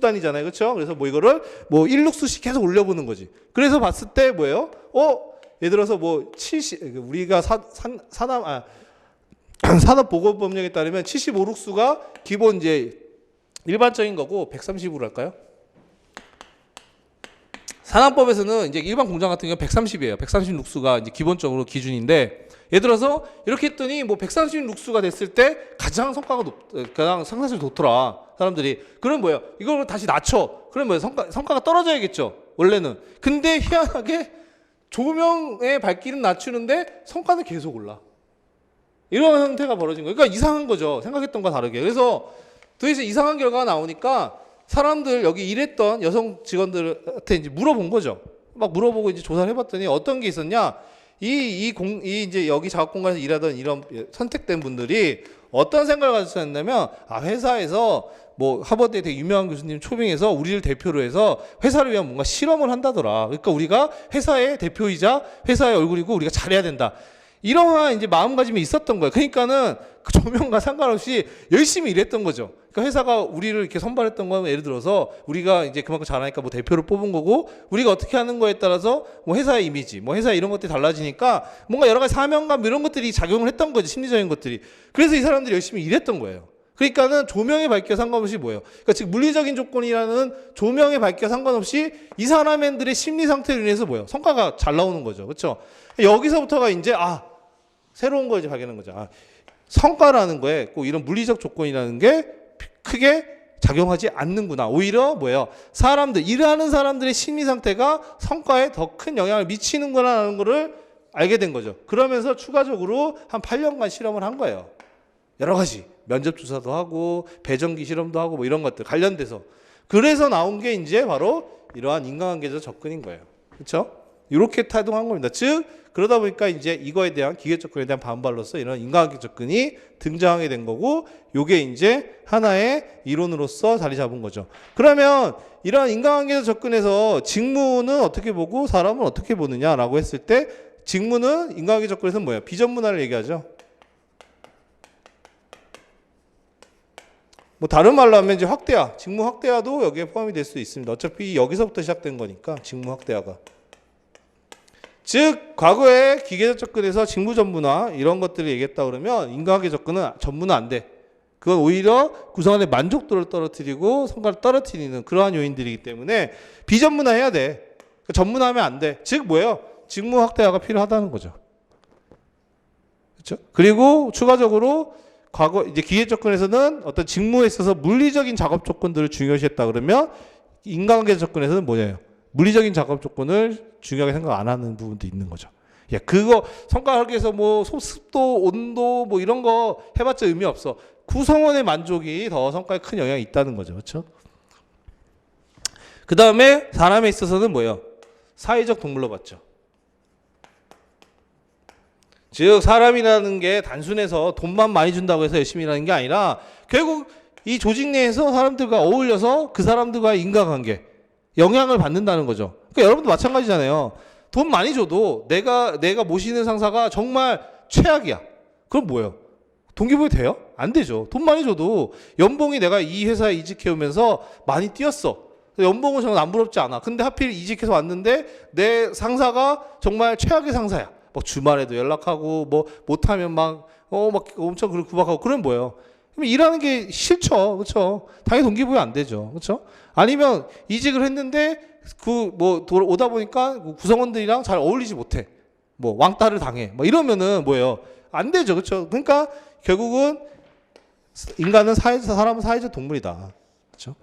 단위잖아요. 그렇죠? 그래서 뭐 이거를 뭐 1룩스씩 계속 올려보는 거지. 그래서 봤을 때 뭐예요? 예를 들어서 뭐 70 우리가 산업보건법령에 따르면 75룩스가 기본 이제 일반적인 거고 130으로 할까요? 산업법에서는 이제 일반 공장 같은 경우는 130이에요. 130 룩스가 이제 기본적으로 기준인데 예를 들어서 이렇게 했더니 뭐 130 룩스가 됐을 때 가장 가장 생산성이 좋더라. 사람들이. 그럼 뭐예요? 이걸 다시 낮춰. 그럼 뭐예요? 성과가 떨어져야겠죠. 원래는. 근데 희한하게 조명의 밝기는 낮추는데 성과는 계속 올라. 이런 형태가 벌어진 거예요. 그러니까 이상한 거죠. 생각했던 거와 다르게. 그래서 도대체 이상한 결과가 나오니까 사람들 여기 일했던 여성 직원들한테 이제 물어본 거죠. 막 물어보고 이제 조사를 해봤더니 어떤 게 있었냐? 이제 여기 작업 공간에서 일하던 이런 선택된 분들이 어떤 생각을 가졌었냐면 회사에서 뭐 하버드의 되게 유명한 교수님 초빙해서 우리를 대표로 해서 회사를 위한 뭔가 실험을 한다더라. 그러니까 우리가 회사의 대표이자 회사의 얼굴이고 우리가 잘해야 된다. 이러한 이제 마음가짐이 있었던 거예요. 그러니까는 그 조명과 상관없이 열심히 일했던 거죠. 그러니까 회사가 우리를 이렇게 선발했던 건 예를 들어서 우리가 이제 그만큼 잘하니까 뭐 대표를 뽑은 거고 우리가 어떻게 하는 거에 따라서 뭐 회사의 이미지, 뭐 회사 이런 것들이 달라지니까 뭔가 여러 가지 사명감 이런 것들이 작용을 했던 거지, 심리적인 것들이. 그래서 이 사람들이 열심히 일했던 거예요. 그러니까는 조명의 밝기와 상관없이 뭐예요? 그러니까 즉 물리적인 조건이라는 조명의 밝기와 상관없이 이 사람들의 심리 상태로 인해서 뭐예요? 성과가 잘 나오는 거죠. 그렇죠? 여기서부터가 이제 새로운 걸 이제 발견하는 거죠. 성과라는 거에 꼭 이런 물리적 조건이라는 게 크게 작용하지 않는구나. 오히려 뭐예요? 일하는 사람들의 심리 상태가 성과에 더 큰 영향을 미치는구나라는 거를 알게 된 거죠. 그러면서 추가적으로 한 8년간 실험을 한 거예요. 여러 가지 면접 조사도 하고 배정기 실험도 하고 뭐 이런 것들 관련돼서. 그래서 나온 게 이제 바로 이러한 인간관계적 접근인 거예요. 그렇죠? 이렇게 타동한 겁니다. 즉 그러다 보니까 이제 이거에 대한 기계 접근에 대한 반발로서 이런 인간관계 접근이 등장하게 된 거고, 요게 이제 하나의 이론으로서 자리 잡은 거죠. 그러면 이러한 인간관계적 접근에서 직무는 어떻게 보고 사람은 어떻게 보느냐라고 했을 때, 직무는 인간관계 접근에서는 뭐예요? 비전문화를 얘기하죠. 뭐 다른 말로 하면 이제 확대화, 직무 확대화도 여기에 포함이 될 수 있습니다. 어차피 여기서부터 시작된 거니까 직무 확대화가. 즉 과거에 기계적 접근에서 직무 전문화 이런 것들을 얘기했다 그러면 인간관계 접근은 전문화 안 돼. 그건 오히려 구성원의 만족도를 떨어뜨리고 성과를 떨어뜨리는 그러한 요인들이기 때문에 비전문화 해야 돼. 전문화하면 안 돼. 즉 뭐예요? 직무 확대화가 필요하다는 거죠. 그렇죠? 그리고 추가적으로 과거 이제 기계 접근에서는 어떤 직무에 있어서 물리적인 작업 조건들을 중요시했다 그러면 인간관계 접근에서는 뭐예요? 물리적인 작업 조건을 중요하게 생각 안 하는 부분도 있는 거죠. 예, 그거 성과 설계에서 뭐 습도, 온도 뭐 이런 거 해봤자 의미 없어. 구성원의 만족이 더 성과에 큰 영향이 있다는 거죠. 그렇죠? 그 다음에 사람에 있어서는 뭐예요? 사회적 동물로 봤죠. 즉 사람이라는 게 단순해서 돈만 많이 준다고 해서 열심히 일하는 게 아니라 결국 이 조직 내에서 사람들과 어울려서 그 사람들과의 인간관계 영향을 받는다는 거죠. 그러니까 여러분도 마찬가지잖아요. 돈 많이 줘도 내가 모시는 상사가 정말 최악이야. 그럼 뭐예요? 동기부여 돼요? 안 되죠. 돈 많이 줘도 연봉이 내가 이 회사에 이직해 오면서 많이 뛰었어. 연봉은 정말 안 부럽지 않아. 근데 하필 이직해서 왔는데 내 상사가 정말 최악의 상사야. 뭐 주말에도 연락하고 뭐 못하면 막 엄청 그렇게 구박하고. 그러면 뭐예요? 그럼 일하는 게 싫죠. 그렇죠? 당연히 동기부여 안 되죠. 그렇죠? 아니면 이직을 했는데 오다 보니까 구성원들이랑 잘 어울리지 못해. 뭐 왕따를 당해. 뭐 이러면은 뭐예요? 안 되죠. 그렇죠? 그러니까 결국은 인간은 사람은 사회적 동물이다. 그렇죠?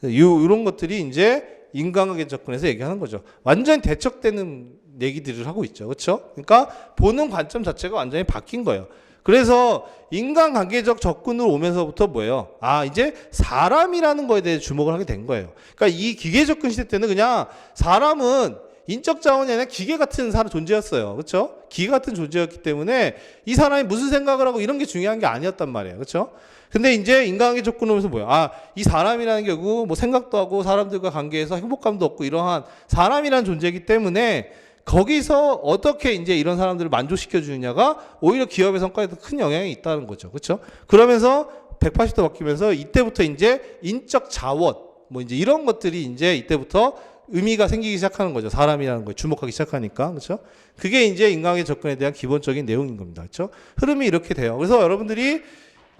이런 것들이 이제 인간관계 접근에서 얘기하는 거죠. 완전히 대척되는 얘기들을 하고 있죠. 그렇죠? 그러니까 보는 관점 자체가 완전히 바뀐 거예요. 그래서 인간관계적 접근으로 오면서부터 뭐예요? 이제 사람이라는 거에 대해 주목을 하게 된 거예요. 그러니까 이 기계 접근 시대 때는 그냥 사람은 인적 자원이 아니라 기계 같은 존재였어요. 그렇죠? 기계 같은 존재였기 때문에 이 사람이 무슨 생각을 하고 이런 게 중요한 게 아니었단 말이에요. 그렇죠? 근데 이제 인간관계 접근 오면서 뭐예요? 이 사람이라는 게 결국 뭐 생각도 하고 사람들과 관계에서 행복감도 얻고 이러한 사람이라는 존재이기 때문에 거기서 어떻게 이제 이런 사람들을 만족시켜 주느냐가 오히려 기업의 성과에 더 큰 영향이 있다는 거죠. 그렇죠? 그러면서 180도 바뀌면서 이때부터 이제 인적 자원 뭐 이제 이런 것들이 이제 이때부터 의미가 생기기 시작하는 거죠. 사람이라는 거에 주목하기 시작하니까. 그렇죠? 그게 이제 인간관계 접근에 대한 기본적인 내용인 겁니다. 그렇죠? 흐름이 이렇게 돼요. 그래서 여러분들이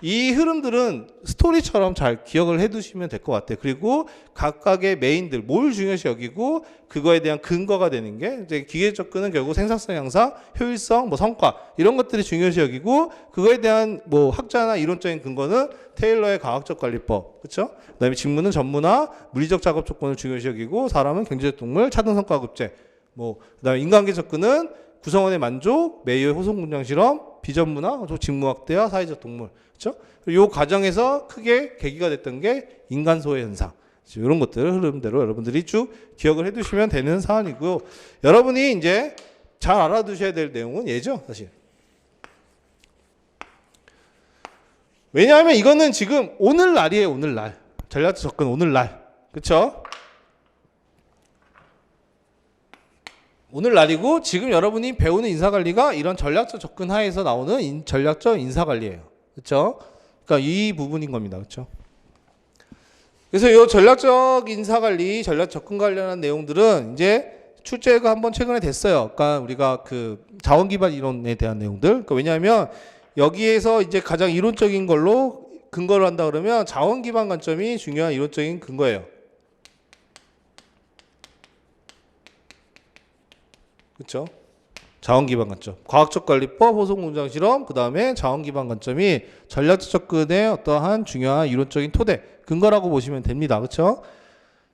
이 흐름들은 스토리처럼 잘 기억을 해두시면 될 것 같아요. 그리고 각각의 메인들, 뭘 중요시 여기고 그거에 대한 근거가 되는 게 이제 기계 접근은 결국 생산성 향상, 효율성, 뭐 성과 이런 것들이 중요시 여기고 그거에 대한 뭐 학자나 이론적인 근거는 테일러의 과학적 관리법, 그렇죠? 그다음에 직무는 전문화, 물리적 작업 조건을 중요시 여기고 사람은 경제적 동물, 차등 성과 급제, 뭐 그다음에 인간관계 접근은 구성원의 만족, 매요의 호송 공장 실험, 비전문화, 직무 확대와 사회적 동물. 그렇죠? 이 과정에서 크게 계기가 됐던 게 인간 소외 현상. 이런 것들 흐름대로 여러분들이 쭉 기억을 해두시면 되는 사안이고요. 여러분이 이제 잘 알아두셔야 될 내용은 얘죠, 사실. 왜냐하면 이거는 지금 오늘날이에요, 오늘날. 전략적 접근 오늘날. 그렇죠? 오늘 날이고 지금 여러분이 배우는 인사관리가 이런 전략적 접근 하에서 나오는 전략적 인사관리예요. 그렇죠? 그러니까 이 부분인 겁니다. 그렇죠? 그래서 이 전략적 인사관리, 전략 접근 관련한 내용들은 이제 출제가 한번 최근에 됐어요. 그러니까 우리가 그 자원 기반 이론에 대한 내용들. 그러니까 왜냐하면 여기에서 이제 가장 이론적인 걸로 근거를 한다 그러면 자원 기반 관점이 중요한 이론적인 근거예요. 그렇죠? 자원 기반 관점. 과학적 관리법, 호송 공장 실험, 그 다음에 자원 기반 관점이 전략적 접근의 어떠한 중요한 이론적인 토대, 근거라고 보시면 됩니다. 그렇죠?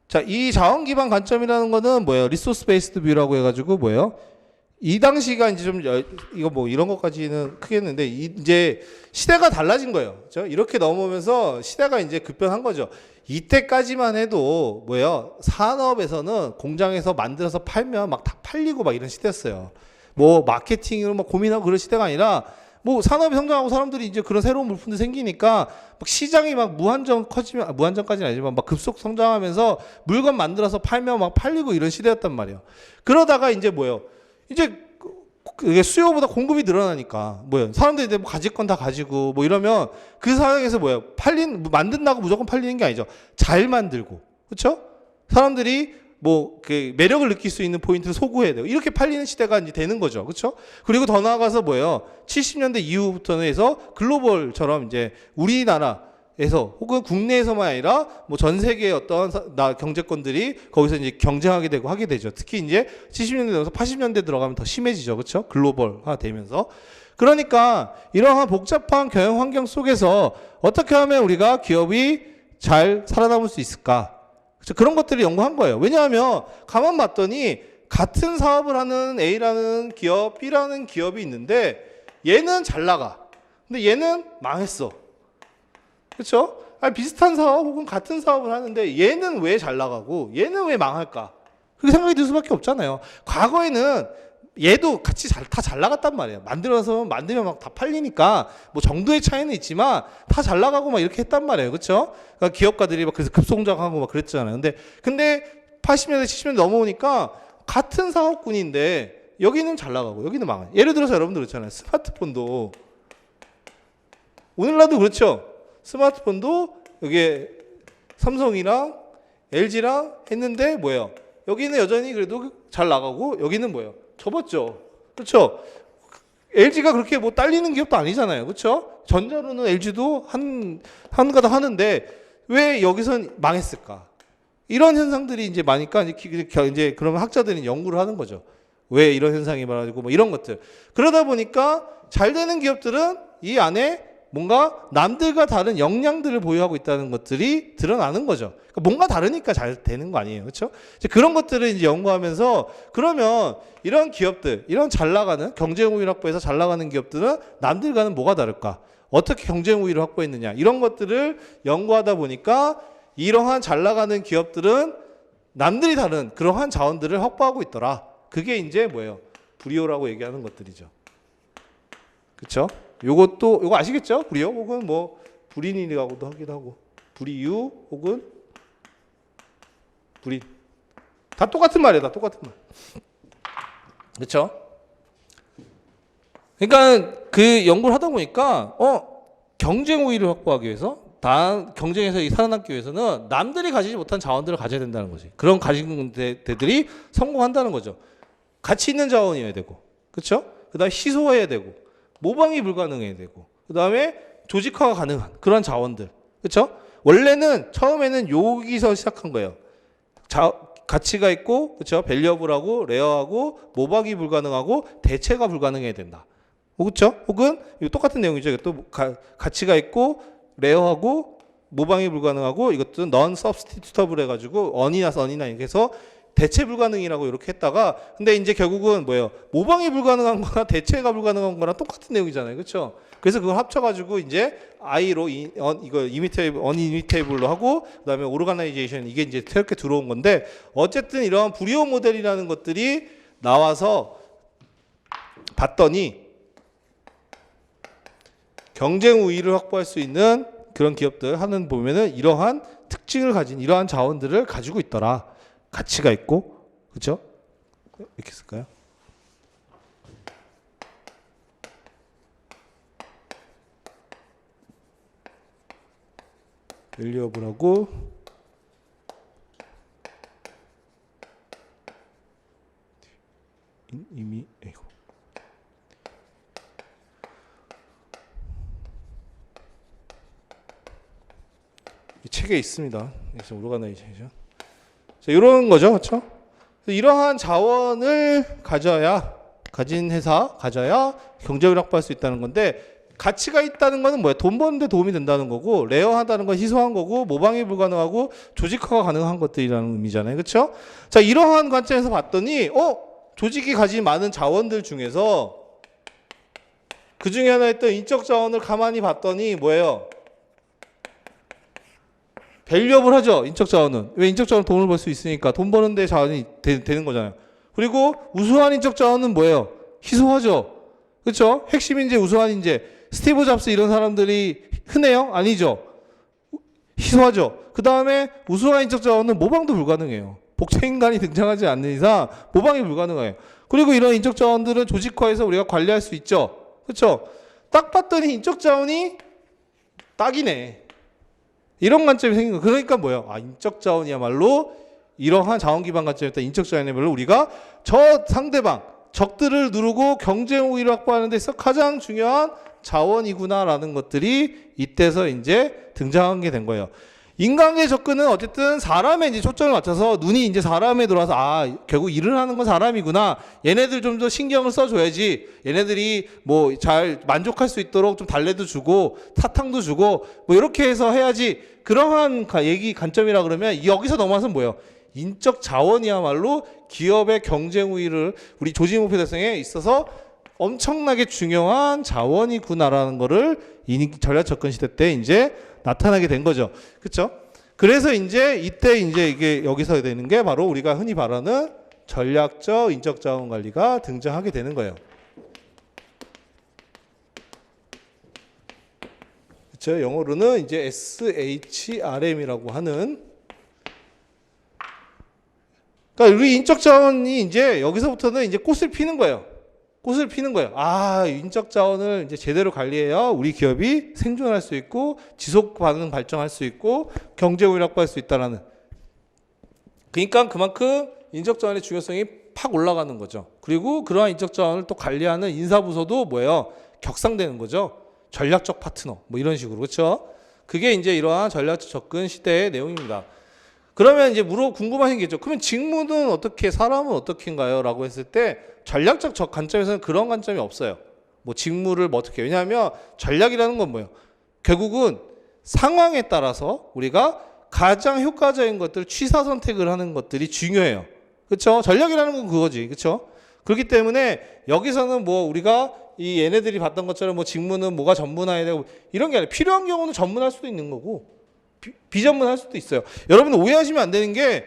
자, 이 자원 기반 관점이라는 거는 뭐예요? 리소스 베이스드 뷰라고 해가지고 뭐예요? 이 당시가 이제 좀 이거 뭐 이런 것까지는 크겠는데 이제 시대가 달라진 거예요. 그렇죠? 이렇게 넘어오면서 시대가 이제 급변한 거죠. 이때까지만 해도 뭐예요? 산업에서는 공장에서 만들어서 팔면 막 다 팔리고 막 이런 시대였어요. 뭐 마케팅으로 막 고민하고 그런 시대가 아니라 뭐 산업이 성장하고 사람들이 이제 그런 새로운 물품들 생기니까 막 시장이 막 무한정 커지면 무한정까지는 아니지만 막 급속 성장하면서 물건 만들어서 팔면 막 팔리고 이런 시대였단 말이에요. 그러다가 이제 뭐예요? 이제 그게 수요보다 공급이 늘어나니까 뭐예요? 사람들이 이제 뭐 가질 건 다 가지고 뭐 이러면 그 상황에서 뭐예요? 만든다고 무조건 팔리는 게 아니죠. 잘 만들고 그렇죠? 사람들이 뭐 그 매력을 느낄 수 있는 포인트를 소구해야 돼요. 이렇게 팔리는 시대가 이제 되는 거죠. 그렇죠? 그리고 더 나아가서 뭐예요? 70년대 이후부터는 해서 글로벌처럼 이제 우리나라에서 혹은 국내에서만 아니라 뭐 전 세계의 어떤 경제권들이 거기서 이제 경쟁하게 되고 하게 되죠. 특히 이제 70년대 되면서 80년대 들어가면 더 심해지죠. 그렇죠? 글로벌화 되면서. 그러니까 이러한 복잡한 경영 환경 속에서 어떻게 하면 우리가 기업이 잘 살아남을 수 있을까? 그런 것들을 연구한 거예요. 왜냐하면 가만 봤더니 같은 사업을 하는 A라는 기업, B라는 기업이 있는데 얘는 잘 나가. 근데 얘는 망했어. 그렇죠? 아니, 비슷한 사업 혹은 같은 사업을 하는데 얘는 왜 잘 나가고 얘는 왜 망할까? 그렇게 생각이 들 수밖에 없잖아요. 과거에는 얘도 같이 다 잘 나갔단 말이에요. 만들면 막 다 팔리니까 뭐 정도의 차이는 있지만 다 잘 나가고 막 이렇게 했단 말이에요. 그렇죠? 그러니까 기업가들이 막 그래서 급성장하고 막 그랬잖아요. 근데 80년대 70년대 넘어오니까 같은 사업군인데 여기는 잘 나가고 여기는 망해요. 예를 들어서 여러분들 그렇잖아요. 스마트폰도 오늘날도 그렇죠. 스마트폰도 여기 삼성이랑 LG랑 했는데 뭐예요? 여기는 여전히 그래도 잘 나가고 여기는 뭐예요? 접었죠. 그렇죠? LG가 그렇게 뭐 딸리는 기업도 아니잖아요. 그렇죠? 전자로는 LG도 한가닥 하는데 왜 여기선 망했을까? 이런 현상들이 이제 많으니까 이제 그러면 학자들이 연구를 하는 거죠. 왜 이런 현상이 말하고 뭐 이런 것들. 그러다 보니까 잘 되는 기업들은 이 안에 뭔가 남들과 다른 역량들을 보유하고 있다는 것들이 드러나는 거죠. 그러니까 뭔가 다르니까 잘 되는 거 아니에요. 그렇죠? 그런 것들을 이제 연구하면서 그러면 이런 기업들, 이런 잘 나가는 경쟁 우위를 확보해서 잘 나가는 기업들은 남들과는 뭐가 다를까? 어떻게 경쟁 우위를 확보했느냐? 이런 것들을 연구하다 보니까 이러한 잘 나가는 기업들은 남들이 다른 그러한 자원들을 확보하고 있더라. 그게 이제 뭐예요? 불이오라고 얘기하는 것들이죠. 그렇죠? 요거 아시겠죠? 불이오 혹은 뭐 불인이라고도 하기도 하고 불이유 혹은 불인 다 똑같은 말이에요. 다 똑같은 말. 그렇죠? 그러니까 그 연구를 하다 보니까 경쟁 우위를 확보하기 위해서 경쟁에서 살아남기 위해서는 남들이 가지지 못한 자원들을 가져야 된다는 거지. 그런 가진 데들이 성공한다는 거죠. 가치 있는 자원이어야 되고, 그렇죠? 그다음에 희소해야 되고, 모방이 불가능해야 되고, 그다음에 조직화가 가능한 그런 자원들, 그렇죠? 원래는 처음에는 여기서 시작한 거예요. 가치가 있고, 그렇죠? 밸류어블하고 레어하고 모방이 불가능하고 대체가 불가능해야 된다. 그렇죠? 혹은 똑같은 내용이죠. 또 가치가 있고 레어하고 모방이 불가능하고 이것도 non substitutable 해가지고 on이나 이렇게 해서 대체 불가능이라고 이렇게 했다가 근데 이제 결국은 뭐예요? 모방이 불가능한 거나 대체가 불가능한 거랑 똑같은 내용이잖아요. 그렇죠? 그래서 그걸 합쳐가지고 이제 I로 이거 unimitable로 하고 그다음에 organization 이게 이제 새롭게 들어온 건데 어쨌든 이런 불이오 모델이라는 것들이 나와서 봤더니 경쟁 우위를 확보할 수 있는 그런 기업들 하는 보면은 이러한 특징을 가진 이러한 자원들을 가지고 있더라. 가치가 있고, 그렇죠? 이렇게 쓸까요? 밸류업을 하고 이미 이거 책에 있습니다. 그래서 오르가나이제이션. 자, 이런 거죠, 그렇죠? 이러한 자원을 가진 회사 가져야 경제를 확보할 수 있다는 건데, 가치가 있다는 거는 뭐야? 돈 버는데 도움이 된다는 거고, 레어하다는 건 희소한 거고, 모방이 불가능하고 조직화가 가능한 것들이라는 의미잖아요, 그렇죠? 자, 이러한 관점에서 봤더니, 조직이 가진 많은 자원들 중에서 그 중에 하나였던 인적 자원을 가만히 봤더니 뭐예요? 밸류업을 하죠. 인적 자원은. 왜? 인적 자원은 돈을 벌 수 있으니까 돈 버는 데 자원이 되는 거잖아요. 그리고 우수한 인적 자원은 뭐예요? 희소하죠. 그렇죠? 핵심 인재, 우수한 인재. 스티브 잡스 이런 사람들이 흔해요? 아니죠. 희소하죠. 그 다음에 우수한 인적 자원은 모방도 불가능해요. 복제 인간이 등장하지 않는 이상 모방이 불가능해요. 그리고 이런 인적 자원들은 조직화해서 우리가 관리할 수 있죠. 그렇죠? 딱 봤더니 인적 자원이 딱이네. 이런 관점이 생긴 거. 그러니까 뭐예요? 인적 자원이야말로 이러한 자원 기반 관점이었다. 인적 자원이야말로 우리가 저 상대방, 적들을 누르고 경쟁 우위를 확보하는 데 있어 가장 중요한 자원이구나라는 것들이 이때서 이제 등장한 게 된 거예요. 인간계 접근은 어쨌든 사람에 이제 초점을 맞춰서 눈이 이제 사람에 들어와서 결국 일을 하는 건 사람이구나. 얘네들 좀 더 신경을 써줘야지. 얘네들이 뭐 잘 만족할 수 있도록 좀 달래도 주고 사탕도 주고 뭐 이렇게 해서 해야지. 그러한 관점이라 그러면 여기서 넘어와서 뭐예요? 인적 자원이야말로 기업의 경쟁 우위를 우리 조직 목표 달성에 있어서 엄청나게 중요한 자원이구나라는 거를 이 전략 접근 시대 때 이제 나타나게 된 거죠. 그렇죠? 그래서 이제 이때 이제 이게 여기서 되는 게 바로 우리가 흔히 말하는 전략적 인적 자원 관리가 등장하게 되는 거예요. 그렇죠? 영어로는 이제 SHRM이라고 하는, 그러니까 우리 인적 자원이 이제 여기서부터는 이제 꽃을 피는 거예요. 꽃을 피는 거예요. 인적 자원을 이제 제대로 관리해야 우리 기업이 생존할 수 있고 지속 가능 발전할 수 있고 경제 우위를 확보할 수 있다라는. 그러니까 그만큼 인적 자원의 중요성이 팍 올라가는 거죠. 그리고 그러한 인적 자원을 또 관리하는 인사부서도 뭐예요? 격상되는 거죠. 전략적 파트너 뭐 이런 식으로. 그렇죠? 그게 이제 이러한 전략적 접근 시대의 내용입니다. 그러면 이제 궁금하신 게 있죠. 그러면 직무는 어떻게, 사람은 어떻게인가요? 라고 했을 때 전략적 관점에서는 그런 관점이 없어요. 뭐 직무를 뭐 어떻게. 왜냐하면 전략이라는 건 뭐예요? 결국은 상황에 따라서 우리가 가장 효과적인 것들, 취사 선택을 하는 것들이 중요해요. 그렇죠? 전략이라는 건 그거지. 그렇죠? 그렇기 때문에 여기서는 뭐 우리가 이 얘네들이 봤던 것처럼 뭐 직무는 뭐가 전문화해야 되고 이런 게 아니라 필요한 경우는 전문할 수도 있는 거고 비전문할 수도 있어요. 여러분 오해하시면 안 되는 게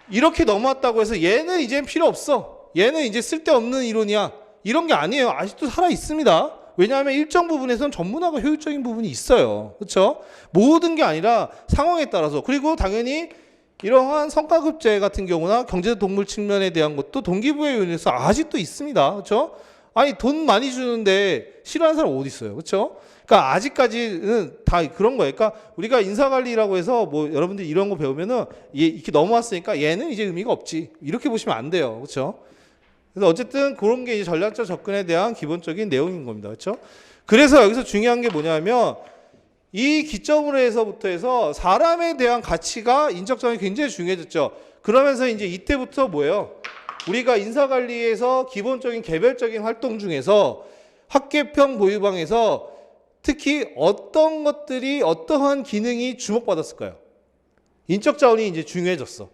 이렇게 넘어왔다고 해서 얘는 이제 필요 없어. 얘는 이제 쓸데없는 이론이야. 이런 게 아니에요. 아직도 살아 있습니다. 왜냐하면 일정 부분에서는 전문화가 효율적인 부분이 있어요. 그렇죠? 모든 게 아니라 상황에 따라서. 그리고 당연히 이러한 성과급제 같은 경우나 경제동물 측면에 대한 것도 동기부여 요인에서 아직도 있습니다. 그렇죠? 돈 많이 주는데 싫어하는 사람 어디 있어요? 그렇죠? 그러니까 아직까지는 다 그런 거예요. 그러니까 우리가 인사관리라고 해서 뭐 여러분들 이런 거 배우면은 이렇게 넘어왔으니까 얘는 이제 의미가 없지. 이렇게 보시면 안 돼요. 그렇죠? 그래서 어쨌든 그런 게 이제 전략적 접근에 대한 기본적인 내용인 겁니다. 그렇죠? 그래서 여기서 중요한 게 뭐냐면 이 기점으로 해서 사람에 대한 가치가 인적성이 굉장히 중요해졌죠. 그러면서 이제 이때부터 뭐예요? 우리가 인사관리에서 기본적인 개별적인 활동 중에서 학계평 보유방에서 특히 어떤 것들이 어떠한 기능이 주목받았을까요? 인적 자원이 이제 중요해졌어.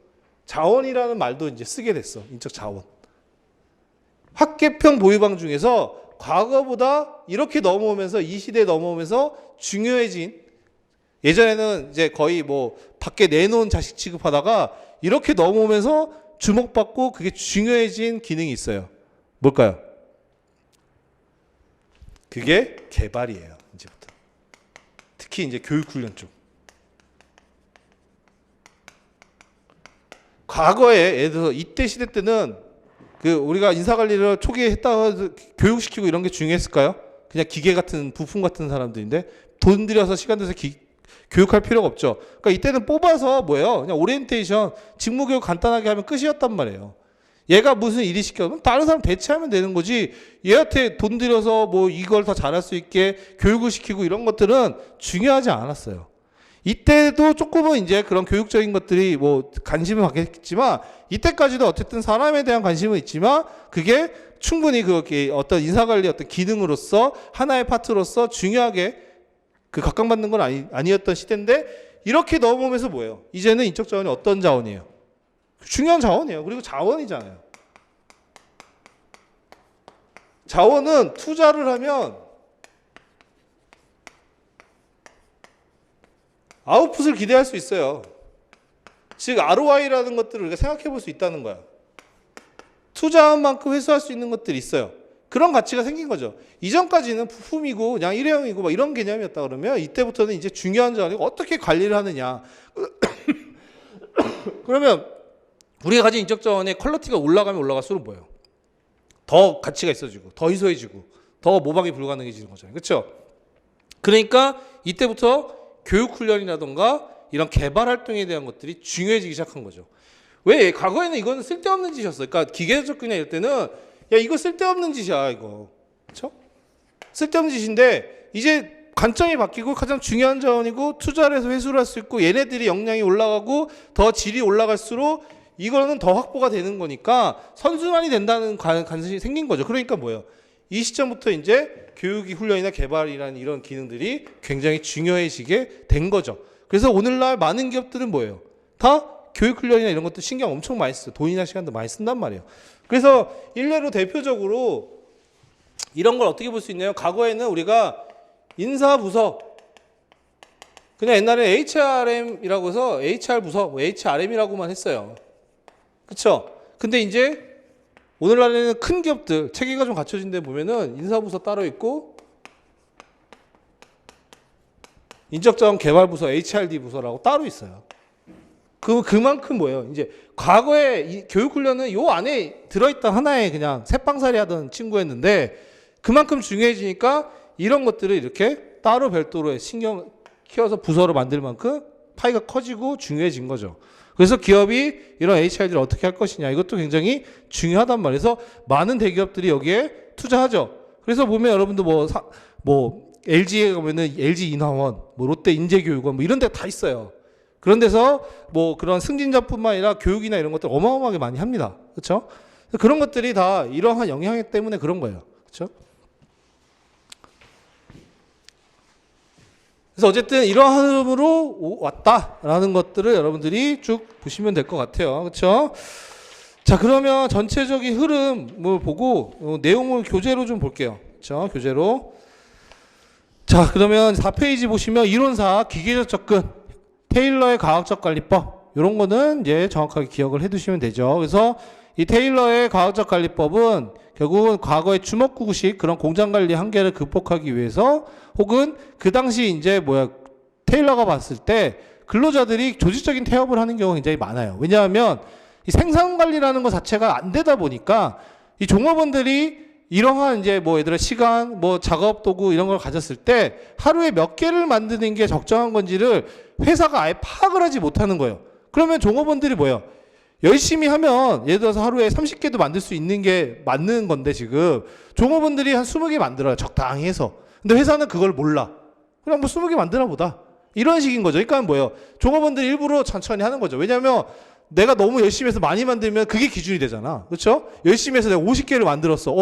자원이라는 말도 이제 쓰게 됐어. 인적 자원. 학계평 보유방 중에서 과거보다 이렇게 넘어오면서 이 시대에 넘어오면서 중요해진, 예전에는 이제 거의 뭐 밖에 내놓은 자식 취급하다가 이렇게 넘어오면서 주목받고 그게 중요해진 기능이 있어요. 뭘까요? 그게 개발이에요. 이제부터. 특히 이제 교육훈련 쪽. 과거에 예를 들어서 이때 시대 때는 그 우리가 인사관리를 초기에 했다가 교육시키고 이런 게 중요했을까요? 그냥 기계 같은 부품 같은 사람들인데 돈 들여서 시간 들여서 교육할 필요가 없죠. 그러니까 이때는 뽑아서 뭐예요? 그냥 오리엔테이션, 직무교육 간단하게 하면 끝이었단 말이에요. 얘가 무슨 일이 시켜면 다른 사람 대체하면 되는 거지. 얘한테 돈 들여서 뭐 이걸 더 잘할 수 있게 교육을 시키고 이런 것들은 중요하지 않았어요. 이때도 조금은 이제 그런 교육적인 것들이 뭐 관심을 받겠지만 이때까지도 어쨌든 사람에 대한 관심은 있지만 그게 충분히 그렇게 어떤 인사관리 어떤 기능으로서 하나의 파트로서 중요하게 그 각광받는 건 아니었던 시대인데 이렇게 넘어오면서 뭐예요? 이제는 인적 자원이 어떤 자원이에요? 중요한 자원이에요. 그리고 자원이잖아요. 자원은 투자를 하면 아웃풋을 기대할 수 있어요. 즉 ROI라는 것들을 우리가 생각해 볼 수 있다는 거야. 투자한 만큼 회수할 수 있는 것들이 있어요. 그런 가치가 생긴 거죠. 이전까지는 부품이고 그냥 일회용이고 막 이런 개념이었다 그러면 이때부터는 이제 중요한 자원이 어떻게 관리를 하느냐. 그러면 우리가 가진 인적 자원의 퀄리티가 올라가면 올라갈수록 뭐예요? 더 가치가 있어지고 더 희소해지고 더 모방이 불가능해지는 거잖아요. 그렇죠? 그러니까 이때부터 교육 훈련이라던가 이런 개발 활동에 대한 것들이 중요해지기 시작한 거죠. 왜? 과거에는 이거는 쓸데없는 짓이었어요. 그러니까 기계 접근이나 이럴 때는 야 이거 쓸데없는 짓이야 이거. 그렇죠? 쓸데없는 짓인데 이제 관점이 바뀌고 가장 중요한 자원이고 투자를 해서 회수를 할 수 있고 얘네들이 역량이 올라가고 더 질이 올라갈수록 이거는 더 확보가 되는 거니까 선순환이 된다는 관심이 생긴 거죠. 그러니까 뭐예요? 이 시점부터 이제 교육이 훈련이나 개발이라는 이런 기능들이 굉장히 중요해지게 된 거죠. 그래서 오늘날 많은 기업들은 뭐예요? 다 교육 훈련이나 이런 것도 신경 엄청 많이 써요. 돈이나 시간도 많이 쓴단 말이에요. 그래서 일례로 대표적으로 이런 걸 어떻게 볼 수 있냐면 과거에는 우리가 인사부서 그냥 옛날에 HRM이라고 해서 HR 부서, HRM이라고만 했어요. 그렇죠? 근데 이제 오늘날에는 큰 기업들 체계가 좀 갖춰진 데 보면은 인사부서 따로 있고 인적자원 개발부서 HRD 부서라고 따로 있어요. 그만큼 뭐예요? 이제 과거에 이 교육훈련은 요 안에 들어있던 하나의 그냥 새빵살이 하던 친구였는데 그만큼 중요해지니까 이런 것들을 이렇게 따로 별도로 신경 키워서 부서로 만들 만큼 파이가 커지고 중요해진 거죠. 그래서 기업이 이런 HRD를 어떻게 할 것이냐 이것도 굉장히 중요하단 말이에요. 그래서 많은 대기업들이 여기에 투자하죠. 그래서 보면 여러분도 뭐 LG에 가면은 LG 인하원, 뭐 롯데 인재교육원 뭐 이런 데 다 있어요. 그런 데서 뭐 그런 승진자뿐만 아니라 교육이나 이런 것들 어마어마하게 많이 합니다. 그렇죠? 그런 것들이 다 이러한 영향 때문에 그런 거예요. 그렇죠? 그래서 어쨌든 이러한 흐름으로 왔다라는 것들을 여러분들이 쭉 보시면 될 것 같아요. 그렇죠? 자, 그러면 전체적인 흐름을 보고 내용을 교재로 좀 볼게요. 그렇죠? 교재로. 자, 그러면 4페이지 보시면 이론사, 기계적 접근, 테일러의 과학적 관리법 이런 거는 이제 정확하게 기억을 해두시면 되죠. 그래서 이 테일러의 과학적 관리법은 결국은 과거의 주먹구구식 그런 공장 관리 한계를 극복하기 위해서 혹은 그 당시 이제 테일러가 봤을 때 근로자들이 조직적인 태업을 하는 경우가 굉장히 많아요. 왜냐하면 이 생산 관리라는 것 자체가 안 되다 보니까 이 종업원들이 이러한 이제 얘들아 시간, 작업 도구 이런 걸 가졌을 때 하루에 몇 개를 만드는 게 적정한 건지를 회사가 아예 파악을 하지 못하는 거예요. 그러면 종업원들이 뭐예요? 열심히 하면 예를 들어서 하루에 30개도 만들 수 있는 게 맞는 건데 지금 종업원들이 한 20개 만들어요. 적당히 해서. 근데 회사는 그걸 몰라. 그냥 20개 만드나 보다. 이런 식인 거죠. 그러니까 뭐예요? 종업원들이 일부러 천천히 하는 거죠. 왜냐하면 내가 너무 열심히 해서 많이 만들면 그게 기준이 되잖아. 그렇죠? 열심히 해서 내가 50개를 만들었어.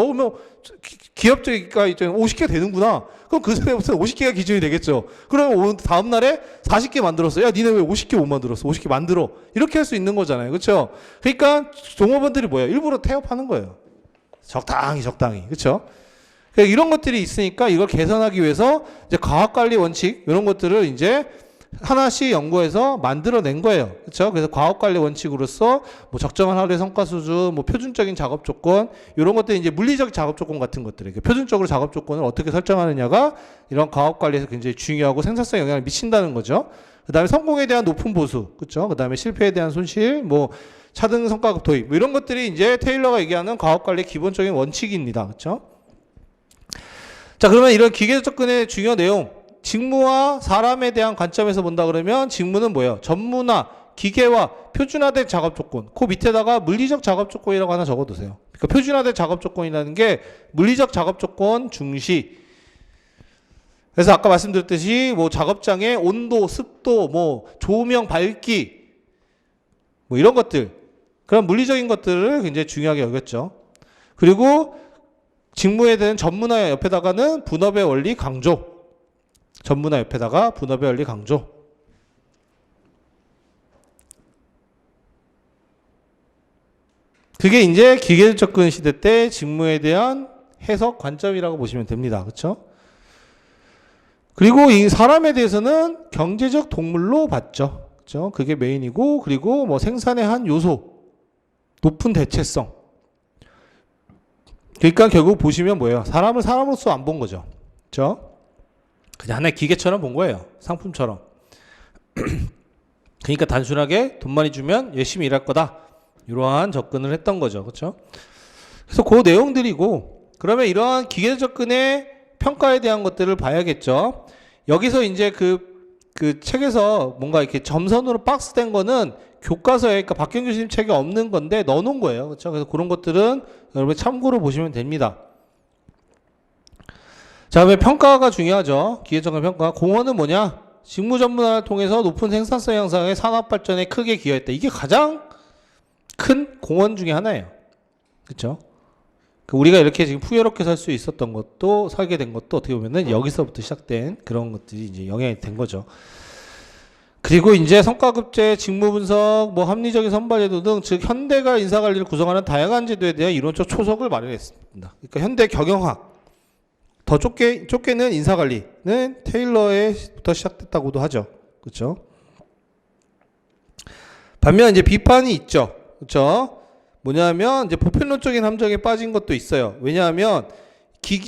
기업적이니까 50개 되는구나. 그럼 그 사람부터 50개가 기준이 되겠죠. 그러면 다음 날에 40개 만들었어. 야, 니네 왜 50개 못 만들었어? 50개 만들어. 이렇게 할 수 있는 거잖아요. 그렇죠? 그러니까 종업원들이 뭐예요? 일부러 태업하는 거예요. 적당히. 그렇죠? 그러니까 이런 것들이 있으니까 이걸 개선하기 위해서 이제 과학관리 원칙 이런 것들을 이제 하나씩 연구해서 만들어낸 거예요. 그렇죠? 그래서 과업관리 원칙으로서 뭐 적정한 하루의 성과 수준, 뭐 표준적인 작업 조건, 이런 것들이 이제 물리적 작업 조건 같은 것들을 표준적으로 작업 조건을 어떻게 설정하느냐가 이런 과업관리에서 굉장히 중요하고 생산성에 영향을 미친다는 거죠. 그 다음에 성공에 대한 높은 보수, 그렇죠? 그 다음에 실패에 대한 손실, 뭐 차등 성과급 도입, 뭐 이런 것들이 이제 테일러가 얘기하는 과업관리의 기본적인 원칙입니다. 그렇죠? 자, 그러면 이런 기계적 접근의 중요 내용, 직무와 사람에 대한 관점에서 본다 그러면 직무는 뭐예요? 전문화, 기계화, 표준화된 작업 조건. 그 밑에다가 물리적 작업 조건이라고 하나 적어두세요. 그러니까 표준화된 작업 조건이라는 게 물리적 작업 조건 중시. 그래서 아까 말씀드렸듯이 뭐 작업장의 온도, 습도, 뭐 조명, 밝기, 뭐 이런 것들, 그런 물리적인 것들을 굉장히 중요하게 여겼죠. 그리고 직무에 대한 전문화 옆에다가는 분업의 원리 강조. 전문화 옆에다가 분업의 원리 강조. 그게 이제 기계적 접근 시대 때 직무에 대한 해석 관점이라고 보시면 됩니다. 그렇죠? 그리고 이 사람에 대해서는 경제적 동물로 봤죠. 그렇죠? 그게 메인이고, 그리고 뭐 생산의 한 요소, 높은 대체성. 그러니까 결국 보시면 뭐예요? 사람을 사람으로서 안 본 거죠. 그렇죠? 그냥 하나의 기계처럼 본 거예요. 상품처럼. 그러니까 단순하게 돈 많이 주면 열심히 일할 거다. 이러한 접근을 했던 거죠. 그렇죠? 그래서 그 내용들이고, 그러면 이러한 기계 접근의 평가에 대한 것들을 봐야겠죠. 여기서 이제 그 책에서 뭔가 이렇게 점선으로 박스된 거는 교과서에, 그러니까 박경 교수님 책에 없는 건데 넣어놓은 거예요. 그렇죠? 그래서 그런 것들은 여러분 참고로 보시면 됩니다. 자, 왜 평가가 중요하죠? 기계적인 평가. 공헌은 뭐냐? 직무 전문화를 통해서 높은 생산성 향상의 산업 발전에 크게 기여했다. 이게 가장 큰 공헌 중에 하나예요. 그렇죠? 우리가 이렇게 지금 풍요롭게 살 수 있었던 것도, 살게 된 것도 어떻게 보면은 여기서부터 시작된 그런 것들이 이제 영향이 된 거죠. 그리고 이제 성과급제, 직무 분석, 뭐 합리적인 선발 제도 등, 즉 현대가 인사관리를 구성하는 다양한 제도에 대한 이론적 초석을 마련했습니다. 그러니까 현대 경영학, 더 좁게는 인사관리는 테일러에부터 시작됐다고도 하죠. 그렇죠? 반면 이제 비판이 있죠. 그렇죠? 뭐냐면 이제 보편론적인 함정에 빠진 것도 있어요. 왜냐하면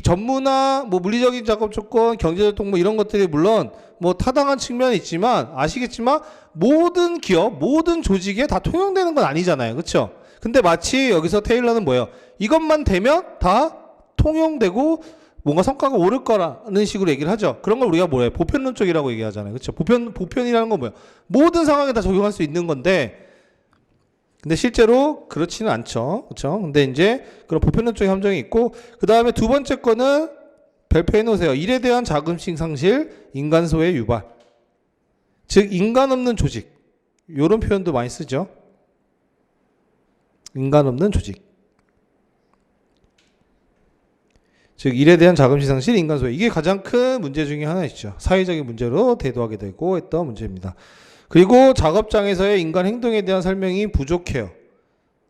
전문화, 뭐 물리적인 작업 조건, 경제적 동무 이런 것들이 물론 뭐 타당한 측면이 있지만 아시겠지만 모든 기업, 모든 조직에 다 통용되는 건 아니잖아요. 그렇죠? 근데 마치 여기서 테일러는 뭐예요? 이것만 되면 다 통용되고 뭔가 성과가 오를 거라는 식으로 얘기를 하죠. 그런 걸 우리가 뭐예요? 보편론적이라고 얘기하잖아요. 그렇죠? 보편이라는 건 뭐예요? 모든 상황에 다 적용할 수 있는 건데, 근데 실제로 그렇지는 않죠. 그렇죠? 근데 이제 그런 보편론적인 함정이 있고, 그 다음에 두 번째 거는 발표해 놓으세요. 일에 대한 자긍심 상실, 인간소의 유발. 즉 인간 없는 조직. 이런 표현도 많이 쓰죠. 인간 없는 조직. 즉 일에 대한 자긍심 상실, 인간소외. 이게 가장 큰 문제 중에 하나이죠. 사회적인 문제로 대두하게 되고 했던 문제입니다. 그리고 작업장에서의 인간 행동에 대한 설명이 부족해요.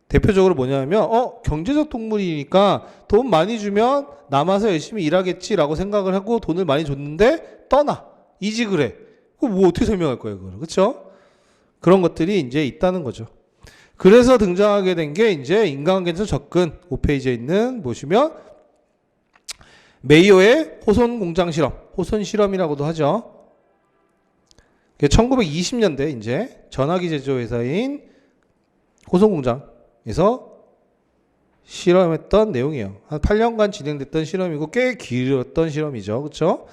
대표적으로 뭐냐면 경제적 동물이니까 돈 많이 주면 남아서 열심히 일하겠지라고 생각을 하고 돈을 많이 줬는데 떠나. 이직을 해. 그거 뭐 어떻게 설명할 거예요, 그걸. 그렇죠? 그런 것들이 이제 있다는 거죠. 그래서 등장하게 된 게 이제 인간관계에서 접근 5페이지에 있는 보시면 메이어의 호손 공장 실험, 호손 실험이라고도 하죠. 1920년대 이제 전화기 제조 회사인 호손 공장에서 실험했던 내용이에요. 한 8년간 진행됐던 실험이고 꽤 길었던 실험이죠. 그렇죠?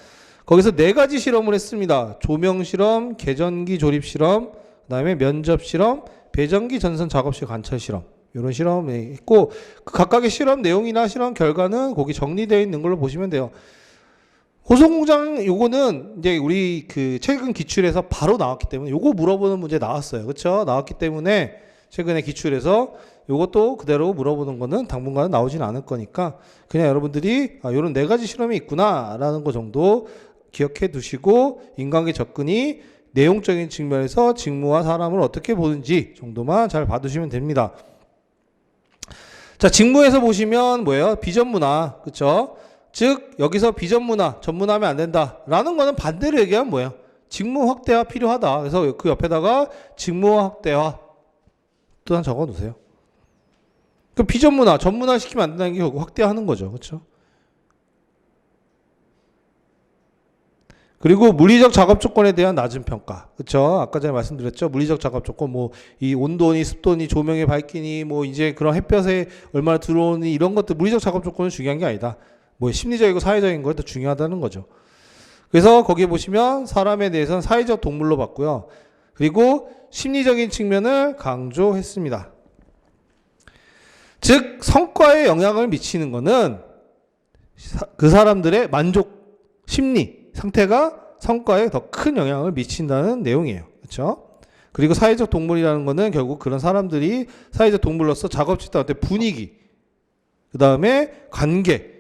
거기서 4가지 실험을 했습니다. 조명 실험, 계전기 조립 실험, 그다음에 면접 실험, 배전기 전선 작업실 관찰 실험. 이런 실험을 했고 그 각각의 실험 내용이나 실험 결과는 거기 정리되어 있는 걸로 보시면 돼요. 호송공장 요거는 이제 우리 그 최근 기출에서 바로 나왔기 때문에 요거 물어보는 문제 나왔어요. 그렇죠? 나왔기 때문에 최근에 기출에서 요것도 그대로 물어보는 거는 당분간은 나오진 않을 거니까 그냥 여러분들이 요런 4가지 실험이 있구나라는 거 정도 기억해 두시고 인간관계 접근이 내용적인 측면에서 직무와 사람을 어떻게 보는지 정도만 잘 봐두시면 됩니다. 자, 직무에서 보시면 뭐예요? 비전문화. 그쵸? 즉, 여기서 비전문화, 전문화하면 안 된다. 라는 거는 반대로 얘기하면 뭐예요? 직무 확대화 필요하다. 그래서 그 옆에다가 직무 확대화 또 하나 적어 놓으세요. 그 비전문화, 전문화 시키면 안 된다는 게 결국 확대하는 거죠. 그렇죠? 그리고 물리적 작업 조건에 대한 낮은 평가. 그렇죠? 아까 전에 말씀드렸죠. 물리적 작업 조건 뭐 이 온도니 습도니 조명의 밝기니 뭐 이제 그런 햇볕에 얼마나 들어오니 이런 것들 물리적 작업 조건은 중요한 게 아니다. 뭐 심리적이고 사회적인 것도 중요하다는 거죠. 그래서 거기에 보시면 사람에 대해서는 사회적 동물로 봤고요. 그리고 심리적인 측면을 강조했습니다. 즉 성과에 영향을 미치는 것은 그 사람들의 만족 심리 상태가 성과에 더 큰 영향을 미친다는 내용이에요. 그렇죠? 그리고 사회적 동물이라는 것은 결국 그런 사람들이 사회적 동물로서 작업 집단 때 분위기, 그 다음에 관계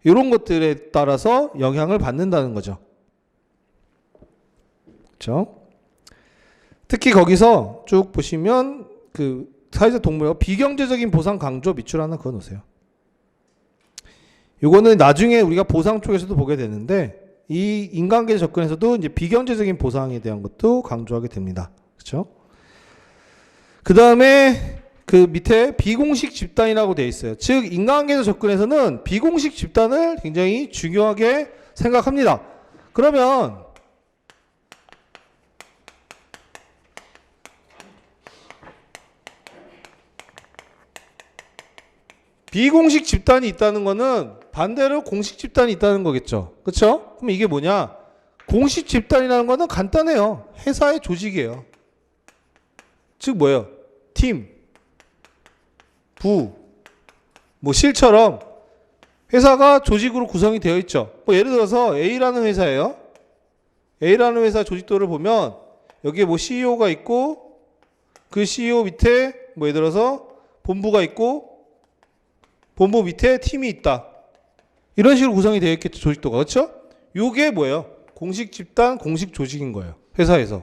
이런 것들에 따라서 영향을 받는다는 거죠. 그렇죠? 특히 거기서 쭉 보시면 그 사회적 동물과 비경제적인 보상 강조 밑줄 하나 그어 놓으세요. 이거는 나중에 우리가 보상 쪽에서도 보게 되는데 이 인간계 접근에서도 이제 비경제적인 보상에 대한 것도 강조하게 됩니다. 그렇죠? 그 다음에 그 밑에 비공식 집단이라고 되어 있어요. 즉 인간계에서 접근에서는 비공식 집단을 굉장히 중요하게 생각합니다. 그러면 비공식 집단이 있다는 거는 반대로 공식 집단이 있다는 거겠죠. 그렇죠? 그럼 이게 뭐냐? 공식 집단이라는 거는 간단해요. 회사의 조직이에요. 즉 뭐예요? 팀, 부, 뭐 실처럼 회사가 조직으로 구성이 되어 있죠. 뭐 예를 들어서 A라는 회사예요. A라는 회사 조직도를 보면 여기에 뭐 CEO가 있고 그 CEO 밑에 뭐 예를 들어서 본부가 있고 본부 밑에 팀이 있다. 이런 식으로 구성이 되어 있겠죠. 조직도가. 그렇죠? 요게 뭐예요? 공식 집단, 공식 조직인 거예요. 회사에서.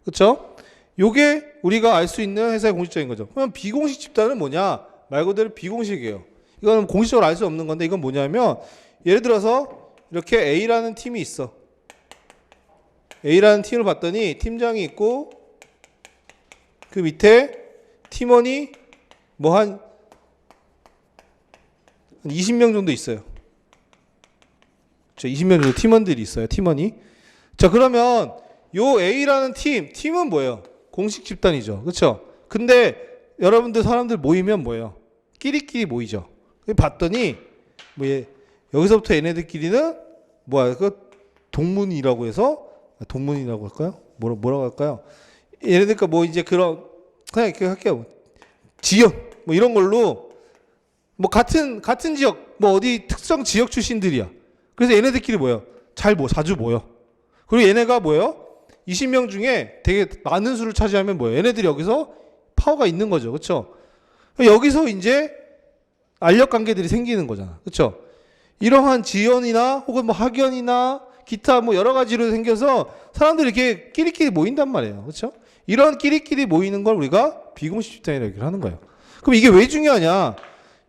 그렇죠? 요게 우리가 알 수 있는 회사의 공식적인 거죠. 그러면 비공식 집단은 뭐냐? 말 그대로 비공식이에요. 이건 공식적으로 알 수 없는 건데 이건 뭐냐면 예를 들어서 이렇게 A라는 팀이 있어. A라는 팀을 봤더니 팀장이 있고 그 밑에 팀원이 뭐 한 20명 정도 있어요. 20명 정도 팀원들이 있어요. 팀원이. 자, 그러면 요 A라는 팀은 뭐예요? 공식 집단이죠. 그렇죠? 근데 여러분들 사람들 모이면 뭐예요? 끼리끼리 모이죠. 봤더니 뭐 여기서부터 얘네들끼리는 뭐야? 그 동문이라고 해서 동문이라고 할까요? 뭐라고 할까요? 얘네들과 뭐 이제 그런 그냥 이렇게 할게요. 지역 뭐 이런 걸로 뭐 같은 지역 뭐 어디 특정 지역 출신들이야. 그래서 얘네들끼리 뭐예요? 자주 모여. 그리고 얘네가 뭐예요? 20명 중에 되게 많은 수를 차지하면 뭐예요? 얘네들이 여기서 파워가 있는 거죠. 그렇죠? 여기서 이제 알력 관계들이 생기는 거잖아. 그렇죠? 이러한 지연이나 혹은 뭐 학연이나 기타 뭐 여러 가지로 생겨서 사람들이 이렇게 끼리끼리 모인단 말이에요. 그렇죠? 이런 끼리끼리 모이는 걸 우리가 비공식 집단이라고 얘기를 하는 거예요. 그럼 이게 왜 중요하냐?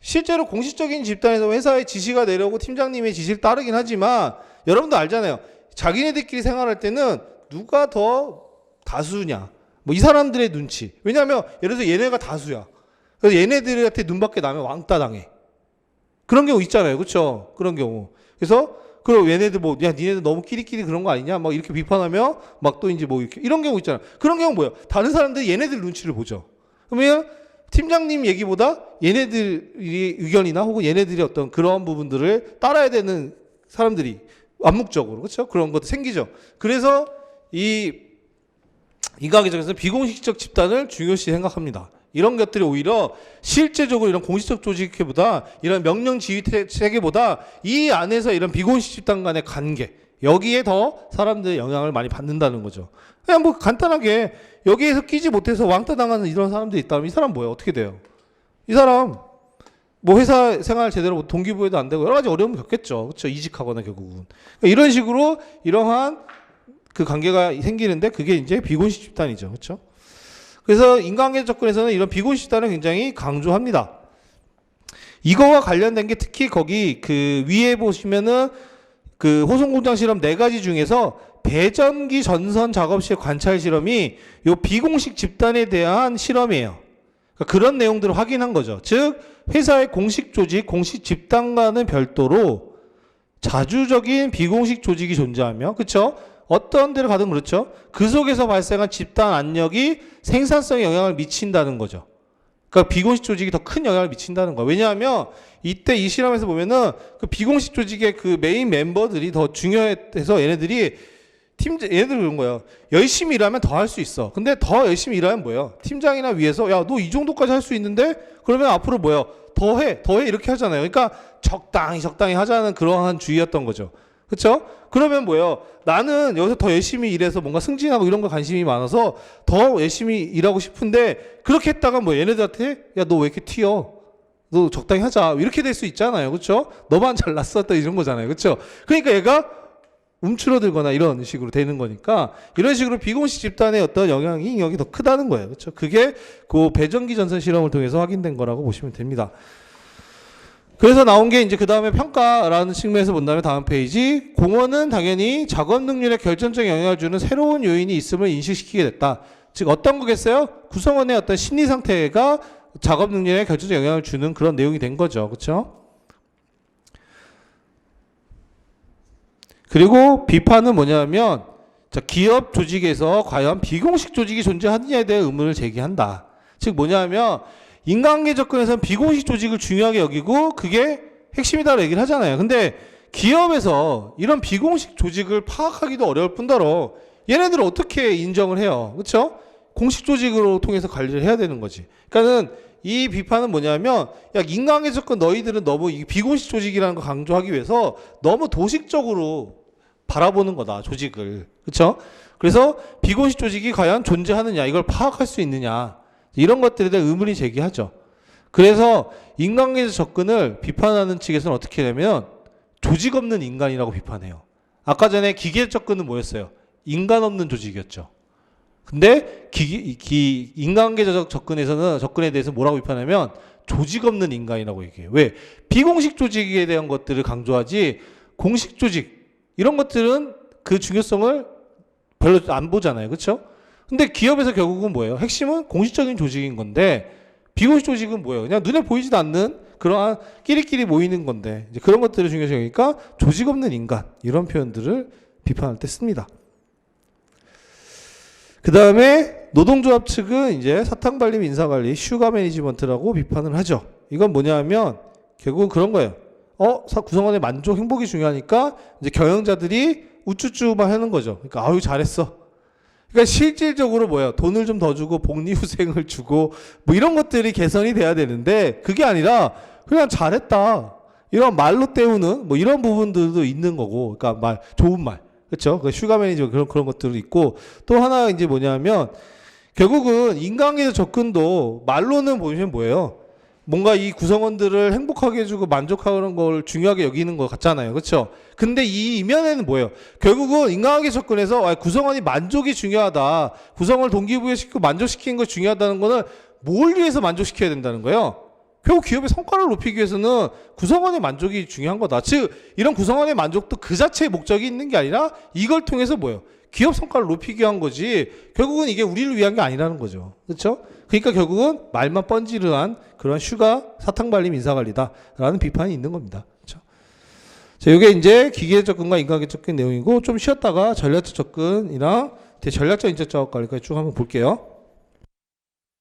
실제로 공식적인 집단에서 회사의 지시가 내려오고 팀장님의 지시를 따르긴 하지만 여러분도 알잖아요. 자기네들끼리 생활할 때는 누가 더 다수냐. 뭐 이 사람들의 눈치. 왜냐하면 예를 들어서 얘네가 다수야. 그래서 얘네들한테 눈밖에 나면 왕따 당해. 그런 경우 있잖아요. 그렇죠? 그런 경우. 그래서 그럼 얘네들 뭐 야 니네들 너무 끼리끼리 그런 거 아니냐? 막 이렇게 비판하며 막 또 이제 뭐 이렇게 이런 경우 있잖아요. 그런 경우 뭐예요? 다른 사람들이 얘네들 눈치를 보죠. 그러면 팀장님 얘기보다 얘네들이 의견이나 혹은 얘네들이 어떤 그런 부분들을 따라야 되는 사람들이 암묵적으로 그렇죠? 그런 것도 생기죠. 그래서 이 인과학에서 비공식적 집단을 중요시 생각합니다. 이런 것들이 오히려 실제적으로 이런 공식적 조직보다 이런 명령 지휘 체계보다 이 안에서 이런 비공식 집단 간의 관계 여기에 더 사람들의 영향을 많이 받는다는 거죠. 그냥 뭐 간단하게 여기에서 끼지 못해서 왕따 당하는 이런 사람들이 있다면 이 사람 뭐예요? 어떻게 돼요? 이 사람 뭐 회사 생활 제대로 동기부여도 안 되고 여러 가지 어려움을 겪겠죠. 그렇죠? 이직하거나 결국은. 그러니까 이런 식으로 이러한 그 관계가 생기는데 그게 이제 비공식 집단이죠. 그렇죠? 그래서 인간관계 접근에서는 이런 비공식 집단을 굉장히 강조합니다. 이거와 관련된 게 특히 거기 그 위에 보시면은 그 호송 공장 실험 4가지 중에서 배전기 전선 작업 시의 관찰 실험이 요 비공식 집단에 대한 실험이에요. 그러니까 그런 내용들을 확인한 거죠. 즉 회사의 공식 조직, 공식 집단과는 별도로 자주적인 비공식 조직이 존재하며, 그렇죠? 어떤 데를 가든 그렇죠. 그 속에서 발생한 집단 압력이 생산성에 영향을 미친다는 거죠. 그러니까 비공식 조직이 더 큰 영향을 미친다는 거야. 왜냐하면 이때 이 실험에서 보면은 그 비공식 조직의 그 메인 멤버들이 더 중요해서 얘네들 그런 거예요. 열심히 일하면 더 할 수 있어. 근데 더 열심히 일하면 뭐예요? 팀장이나 위에서 야, 너 이 정도까지 할 수 있는데? 그러면 앞으로 뭐예요? 더 해 이렇게 하잖아요. 그러니까 적당히 하자는 그러한 주의였던 거죠. 그렇죠? 그러면 뭐예요? 나는 여기서 더 열심히 일해서 뭔가 승진하고 이런 거 관심이 많아서 더 열심히 일하고 싶은데, 그렇게 했다가 뭐 얘네들한테 야, 너 왜 이렇게 튀어? 너 적당히 하자. 이렇게 될 수 있잖아요. 그렇죠? 너만 잘났어. 이런 거잖아요. 그렇죠? 그러니까 얘가 움츠러들거나 이런 식으로 되는 거니까, 이런 식으로 비공식 집단의 어떤 영향이 더 크다는 거예요. 그렇죠? 그게 그 배전기 전선 실험을 통해서 확인된 거라고 보시면 됩니다. 그래서 나온 게 이제 그 다음에 평가라는 측면에서 본다면 다음 페이지, 공원은 당연히 작업 능률에 결정적인 영향을 주는 새로운 요인이 있음을 인식시키게 됐다. 즉 어떤 거겠어요? 구성원의 어떤 심리 상태가 작업 능률에 결정적 영향을 주는 그런 내용이 된 거죠. 그렇죠? 그리고 비판은 뭐냐면, 자, 기업 조직에서 과연 비공식 조직이 존재하느냐에 대해 의문을 제기한다. 즉 뭐냐면 인간관계 접근에서는 비공식 조직을 중요하게 여기고 그게 핵심이다라고 얘기를 하잖아요. 근데 기업에서 이런 비공식 조직을 파악하기도 어려울 뿐더러 얘네들을 어떻게 인정을 해요? 그렇죠? 공식 조직으로 통해서 관리를 해야 되는 거지. 그러니까는 이 비판은 뭐냐면, 야, 인간관계 접근 너희들은 너무 이 비공식 조직이라는 거 강조하기 위해서 너무 도식적으로 바라보는 거다, 조직을. 그렇죠? 그래서 비공식 조직이 과연 존재하느냐, 이걸 파악할 수 있느냐, 이런 것들에 대한 의문이 제기하죠. 그래서 인간관계에서 접근을 비판하는 측에서는 어떻게 하냐면 조직 없는 인간이라고 비판해요. 아까 전에 기계 접근은 뭐였어요? 인간 없는 조직이었죠. 근데 인간관계적 접근에 대해서 뭐라고 비판하면 조직 없는 인간이라고 얘기해요. 왜? 비공식 조직에 대한 것들을 강조하지 공식 조직 이런 것들은 그 중요성을 별로 안 보잖아요. 그렇죠? 근데 기업에서 결국은 뭐예요? 핵심은 공식적인 조직인 건데 비공식 조직은 뭐예요? 그냥 눈에 보이지도 않는 그러한 끼리끼리 모이는 건데, 이제 그런 것들을 중요시 여기니까 조직 없는 인간, 이런 표현들을 비판할 때 씁니다. 그 다음에 노동조합 측은 이제 사탕발림 인사관리, 슈가 매니지먼트라고 비판을 하죠. 이건 뭐냐면 결국은 그런 거예요. 구성원의 만족, 행복이 중요하니까 이제 경영자들이 우쭈쭈만 하는 거죠. 그러니까 아유 잘했어. 그러니까 실질적으로 뭐예요? 돈을 좀 더 주고 복리후생을 주고 뭐 이런 것들이 개선이 돼야 되는데 그게 아니라 그냥 잘했다, 이런 말로 때우는 뭐 이런 부분들도 있는 거고, 그러니까 좋은 말, 그렇죠? 그 슈가 매니저 그런 것들도 있고, 또 하나 이제 뭐냐면 결국은 인간관계에서 접근도 말로는 보시면 뭐예요? 뭔가 이 구성원들을 행복하게 해주고 만족하는 걸 중요하게 여기는 것 같잖아요. 그렇죠? 근데 이 이면에는 뭐예요? 결국은 인간관계 접근에서 구성원이 만족이 중요하다, 구성원을 동기부여시키고 만족시키는 걸 중요하다는 거는 뭘 위해서 만족시켜야 된다는 거예요? 결국 기업의 성과를 높이기 위해서는 구성원의 만족이 중요한 거다. 즉 이런 구성원의 만족도 그 자체의 목적이 있는 게 아니라 이걸 통해서 뭐예요? 기업 성과를 높이기 위한 거지, 결국은 이게 우리를 위한 게 아니라는 거죠. 그렇죠? 그러니까 결국은 말만 번지르한 그런 슈가 사탕발림 인사관리다라는 비판이 있는 겁니다. 그렇죠? 자, 이게 이제 기계 접근과 인간관계 접근 내용이고, 좀 쉬었다가 전략적 접근이랑 전략적 인적 작업 관리까지 쭉 한번 볼게요.